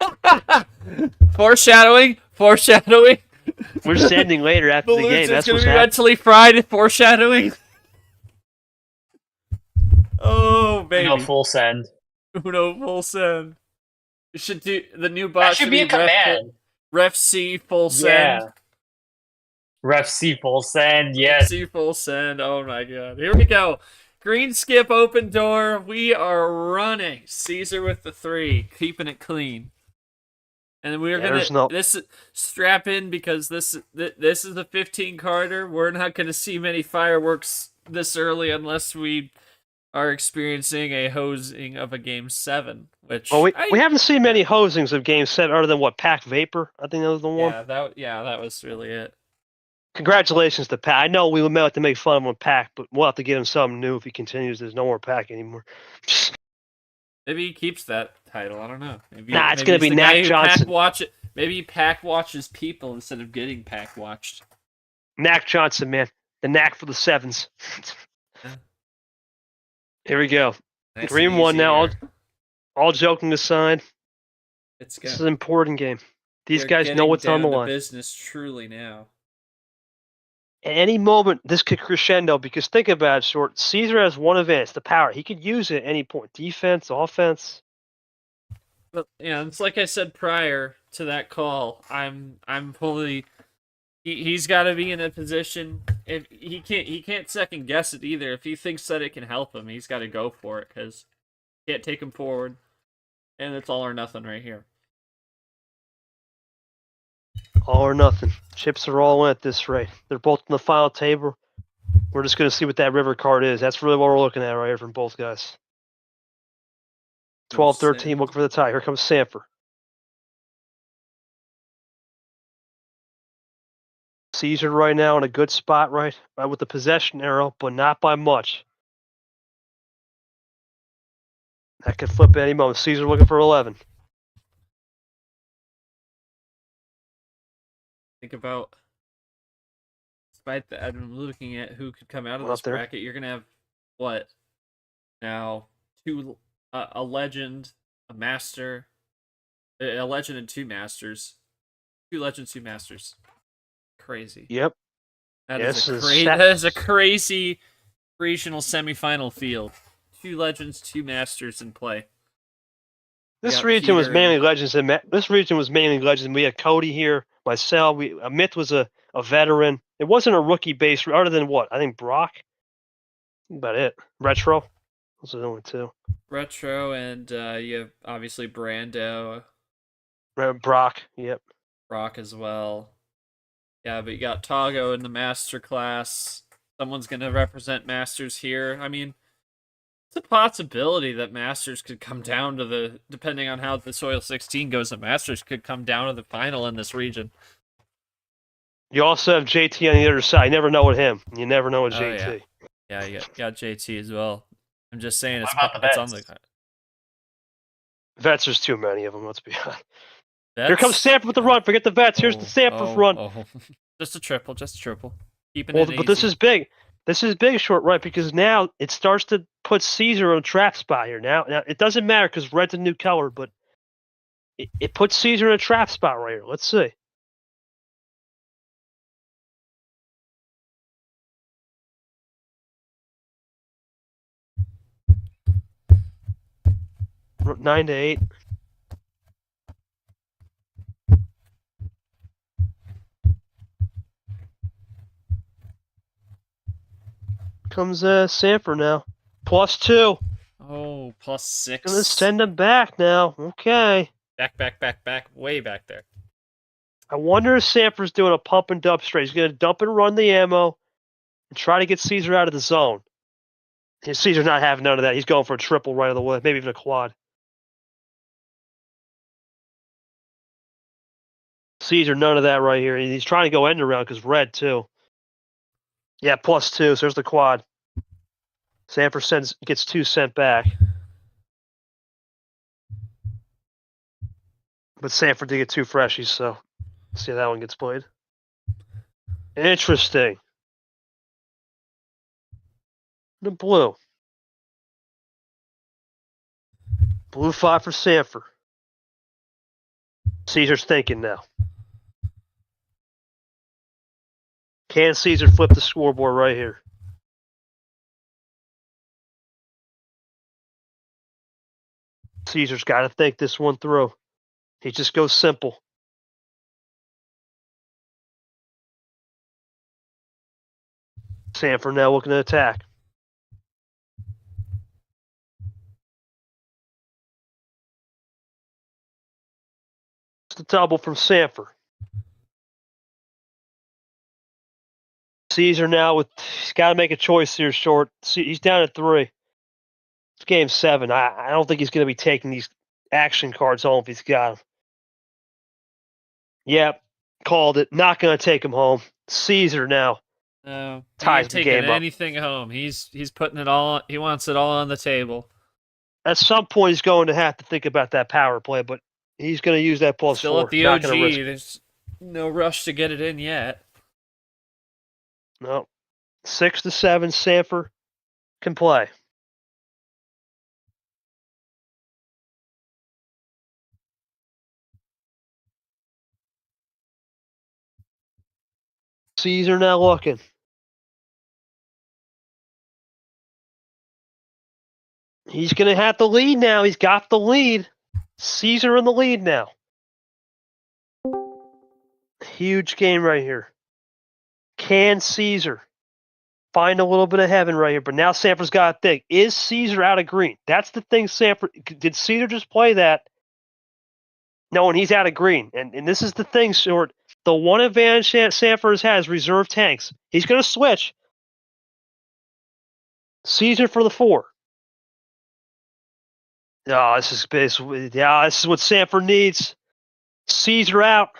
Foreshadowing. We're sending later after The the game. loser's That's gonna what's be happening. mentally fried. Foreshadowing. Oh, baby. No full send. Uno full send. You should do the new That boss. should be a command. Ref C full send. Yeah. Ref C full send. Yes. C full send. Oh my god. Here we go. Green skip open door. We are running. Caesar with the 3, keeping it clean. And we're gonna strap in because this is a 15 carder. We're not gonna see many fireworks this early unless we are experiencing a hosing of a game 7. Which Well, we haven't seen many hosings of game 7 other than what, Pack Vapor? I think that was the one. that was really it. Congratulations to Pack. I know we might have to make fun of him with Pack, but we'll have to give him something new if he continues. There's no more Pack anymore. Maybe he keeps that title. I don't know. Maybe, Nah, it's maybe gonna be the Knack guy who Johnson. Maybe Pack watches people instead of getting Pack watched. Knack Johnson, man. The knack for the 7s. Yeah. Here we go. Nice Green and one easy now. here. All joking aside, It's this is an important game. These They're guys know getting what's on the down to line. business truly now. At any moment, this could crescendo because think about it, Short. Caesar has one advantage, the power. He could use it at any point. Defense, offense. But yeah, it's like I said prior to that call. I'm fully. He's got to be in a position. If he can't second guess it either. If he thinks that it can help him, he's got to go for it because can't take him forward, and it's all or nothing right here. All or nothing. Chips are all in at this rate. They're both in the final table. We're just going to see what that river card is. That's really what we're looking at right here from both guys. 12-13, looking for the tie. Here comes Sandfer. Caesar right now in a good spot, right with the possession arrow, but not by much. That could flip at any moment. Caesar looking for 11. Think about, despite that, I'm looking at who could come out of Well, this bracket. You're gonna have what now? A legend, a master, a legend, and 2 masters. 2 legends, 2 masters. Crazy. Yep. That Yes, is a crazy regional semifinal field. 2 legends, 2 masters in play. This region was mainly legends. This region was mainly legends. We had Cody here, myself. Myth was a veteran. It wasn't a rookie base, other than what? I think Brock. About it. Retro. Those are the only 2. Retro, and you have obviously Brando. Brock. Yep. Brock as well. Yeah, but you got Tago in the master class. Someone's gonna represent masters here. I mean, it's a possibility that masters could come down to depending on how the Soil 16 goes, the masters could come down to the final in this region. You also have JT on the other side. You never know with him. You never know with JT. Yeah, you got JT as well. I'm just saying What about the it's on the vets? card. Vets, there's too many of them. Let's be honest. That's, Here comes Sanford with the run. Forget the vets. Here's the Sanford run. Oh. Just a triple. Keeping Well, it easy. but this is big. This is big, short right, because now it starts to put Caesar on a trap spot here. Now it doesn't matter because red's a new color, but it puts Caesar in a trap spot right here. Let's see. R- 9 to 8. Comes Sanford now. +2. Oh, +6. Gonna send him back now. Okay. Back. Way back there. I wonder if Sanford's doing a pump and dump straight. He's gonna dump and run the ammo and try to get Caesar out of the zone. Caesar's not having none of that. He's going for a triple right of the way, maybe even a quad. Caesar, none of that right here. He's trying to go end around because red too. Yeah, +2. So there's the quad. Sanford gets 2 sent back. But Sanford did get 2 freshies, so see how that one gets played. Interesting. The blue. Blue 5 for Sanford. Caesar's thinking now. Can Caesar flip the scoreboard right here? Caesar's got to think this one through. He just goes simple. Sanford now looking to attack. It's the double from Sanford. Caesar now he's got to make a choice here, short. He's down at 3. It's game 7. I don't think he's going to be taking these action cards home if he's got them. Yep, called it. Not going to take him home. Caesar now No, he ties ain't the taking game up. anything home. He's putting it all. He wants it all on the table. At some point, he's going to have to think about that power play, but he's going to use that +4. Still at the Not OG. going to risk. There's no rush to get it in yet. No. 6 to 7, Sanford can play. Caesar now looking. He's going to have the lead now. He's got the lead. Caesar in the lead now. Huge game right here. Can Caesar find a little bit of heaven right here? But now Sanford's got to think. Is Caesar out of green? That's the thing, Sanford. Did Caesar just play that? No, and he's out of green. And this is the thing, Short. The one advantage Sanford has reserve tanks. He's going to switch. Caesar for the 4. Oh, this is basically, this is what Sanford needs. Caesar out.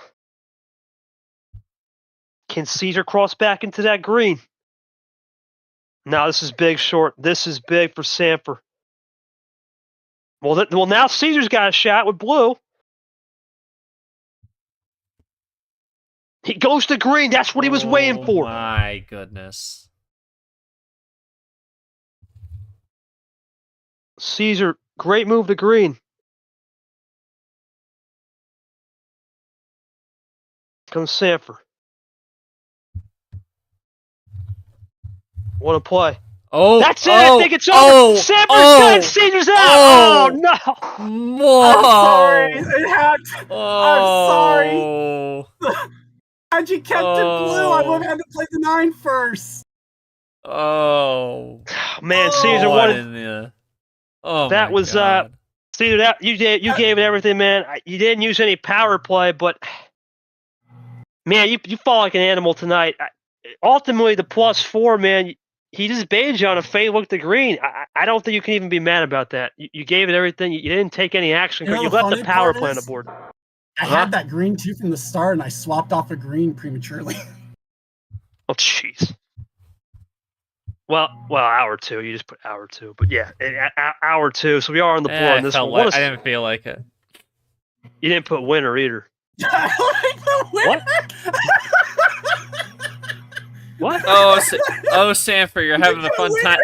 Can Caesar cross back into that green? No, this is big, Short. This is big for Sanford. Well, now Caesar's got a shot with blue. He goes to green. That's what he was waiting for. Oh my goodness. Caesar, great move to green. Comes Sanford. What a play. Oh, That's it. I think it's over. Sanford's done. Caesar's out. Oh, no. Whoa. I'm sorry. It had. Oh. I'm sorry. Had you kept it blue, I would have had to play the 9 first. Oh. Man, Oh. Caesar What wanted. in the... Oh, That my was God. Caesar. That you gave it everything, man. You didn't use any power play, but man, you fall like an animal tonight. Ultimately, the +4, man. He just baited you on a fade look to green. I don't think you can even be mad about that. You gave it everything. You didn't take any action. You left the power play on the board. I had that green too from the start, and I swapped off a green prematurely. Oh, jeez. Well, hour 2. You just put hour 2, but yeah, hour 2. So we are on the board on this one. I didn't feel like it. You didn't put winner either. What? What? Oh, Sanford, you're having a fun time.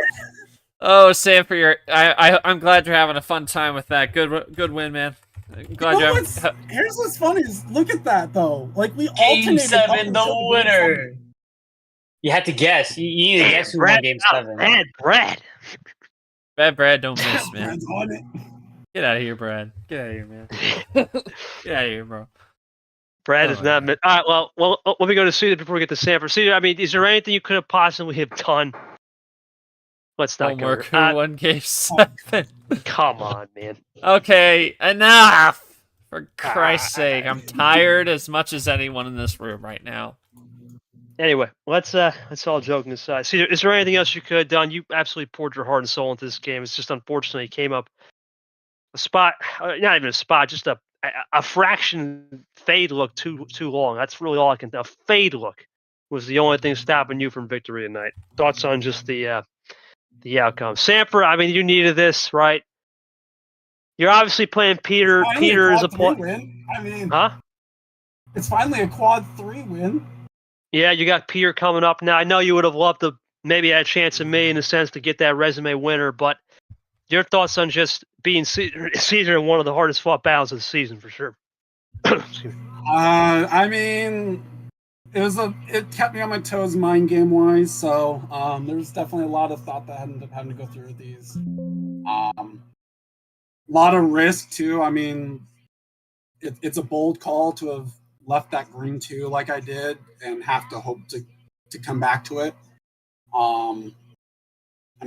Oh, Sanford, I'm glad you're having a fun time with that. Good win, man. I'm glad you're having. Here's what's funny is look at that though. Like we Game alternated 7, up the until winner. You had to guess. You need to guess who won Game 7. Brad. Brad, don't miss, man. Brad's on it. Get out of here, Brad. Get out of here, man. Get out of here, bro. Brad is not. All right. Well. Let me go to Cedar before we get to Sanford. Cedar, I mean, is there anything you could have possibly have done? Let's not go. Homework. Who won Game 7? Come on, man. Okay, enough. For Christ's sake, I'm tired as much as anyone in this room right now. Anyway, let's all joking aside. Cedar, is there anything else you could have done? You absolutely poured your heart and soul into this game. It's just unfortunately came up a spot, not even a spot, just a fraction fade look too long. That's really all I can. A fade look was the only thing stopping you from victory tonight. Thoughts on just the outcome? Sanford, I mean, you needed this, right? You're obviously playing Peter. Peter is a point. I mean, huh? It's finally a quad 3 win. Yeah, you got Peter coming up now. I know you would have loved to maybe had a chance of me in a sense to get that resume winner, but your thoughts on just being Cesar in one of the hardest fought battles of the season for sure. I mean, it kept me on my toes mind game wise, so there was definitely a lot of thought that I ended up having to go through these. A lot of risk too. I mean, it's a bold call to have left that green 2 like I did and have to hope to come back to it. I'm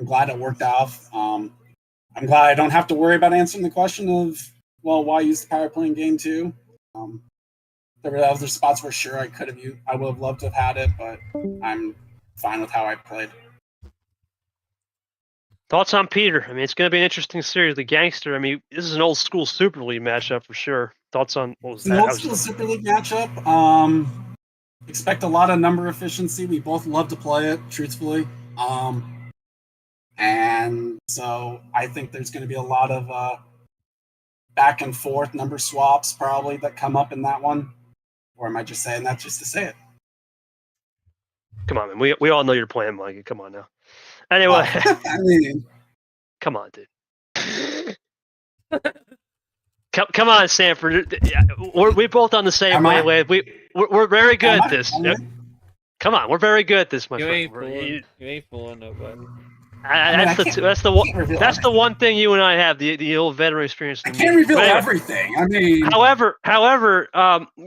glad it worked out. I'm glad I don't have to worry about answering the question of, well, why use the power play in game 2? There were other spots where sure I would have loved to have had it, but I'm fine with how I played. Thoughts on Peter? I mean, it's going to be an interesting series. The Gangster, I mean, this is an old school Super League matchup for sure. Thoughts on what was that? An old school Super League matchup. Expect a lot of number efficiency. We both love to play it, truthfully. And so I think there's going to be a lot of back and forth number swaps probably that come up in that one. Or am I just saying that just to say it? Come on, man. We all know you're playing, Mikey. Come on now. Anyway. I mean, come on, dude. Come on, Sanford. We're both on the same wavelength. We're very good at this. Come on, we're very good at this, my friend. You ain't fooling nobody. That's the one thing you and I have, the old veteran experience. I can't reveal everything. I mean, however,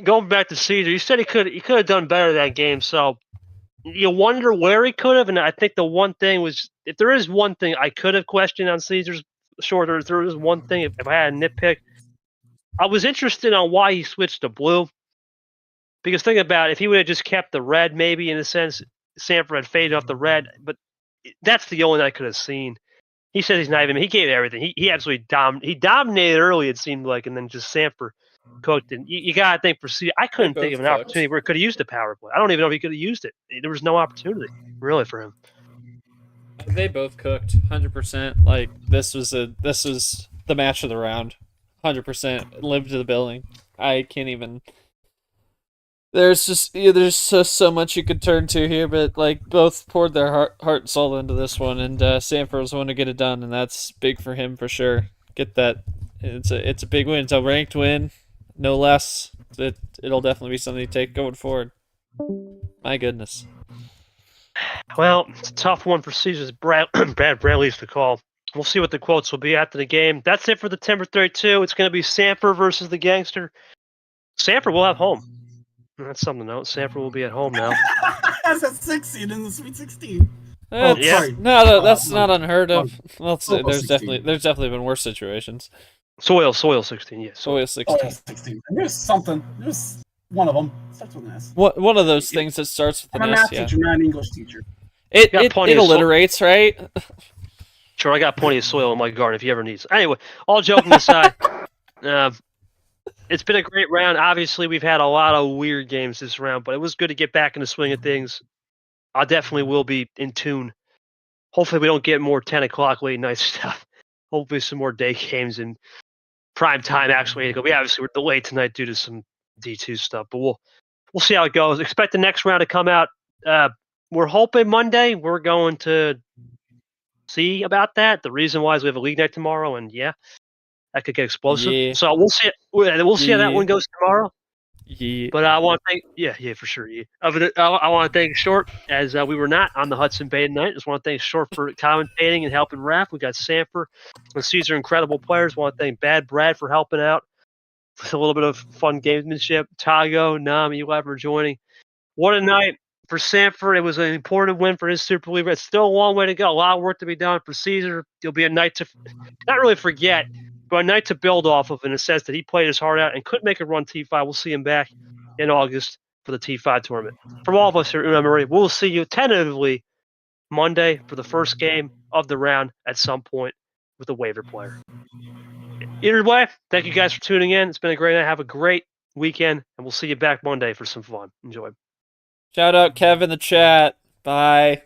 going back to Cesar, you said he could have done better that game. So you wonder where he could have, and I think the one thing was, if there is one thing I could have questioned on Cesar's shorter, if there is one thing, if I had a nitpick, I was interested on why he switched to blue. Because think about it, if he would have just kept the red, maybe in a sense, Sanford had faded off the red, but that's the only thing I could have seen. He says he's not even. He gave everything. He absolutely dominated early. It seemed like, and then just Sanford cooked. And you gotta think for C. I couldn't think of an opportunity where he could have used the power play. I don't even know if he could have used it. There was no opportunity really for him. They both cooked 100%. Like this was the match of the round. 100% lived to the billing. I can't even. There's just so much you could turn to here, but like both poured their heart and soul into this one, and Sanford was one to get it done, and that's big for him for sure. Get that, it's a big win. It's a ranked win, no less. It'll definitely be something to take going forward. My goodness. Well, it's a tough one for Caesar's Brad Bradley's to call. We'll see what the quotes will be after the game. That's it for the Timber 32. It's going to be Sanford versus the Gangster. Sanford will have home. That's something to note. Sanford will be at home now. That's a 6 seed in the Sweet 16. Sorry. No, that's not unheard of. Well, there's definitely been worse situations. Soil 16, yeah. Soil 16. 16. There's something. There's one of them. Starts with an S. One of those things that starts with an S. I'm a math teacher, not an English teacher. It alliterates, right? Sure, I got plenty of soil in my garden if you ever need some. Anyway, all joking aside, it's been a great round. Obviously, we've had a lot of weird games this round, but it was good to get back in the swing of things. I definitely will be in tune hopefully we don't get more 10 o'clock late night stuff. Hopefully some more day games and prime time actually. We obviously were delayed tonight due to some D2 stuff, but we'll see how it goes. Expect the next round to come out. We're hoping Monday. We're going to see about that. The reason why is we have a league night tomorrow, and yeah, that could get explosive. Yeah. So we'll see. We'll see how that Yeah. one goes tomorrow. Yeah. But I want to thank, yeah, for sure. Yeah. I want to thank Short, as we were not on the Hudson Bay tonight. Just want to thank Short for commentating and helping ref. We got Sandfer and Cesar, incredible players. Want to thank Bad Brad for helping out with a little bit of fun gamesmanship. Tago, Nami, Weber joining. What a night for Sandfer. It was an important win for his Super League. It's still a long way to go. A lot of work to be done for Cesar. It'll be a night to not really forget, but a night to build off of in a sense that he played his heart out and could make a run T5. We'll see him back in August for the T5 tournament. From all of us here at MRE, we'll see you tentatively Monday for the first game of the round at some point with a waiver player. Either way, thank you guys for tuning in. It's been a great night. Have a great weekend, and we'll see you back Monday for some fun. Enjoy. Shout out Kev in the chat. Bye.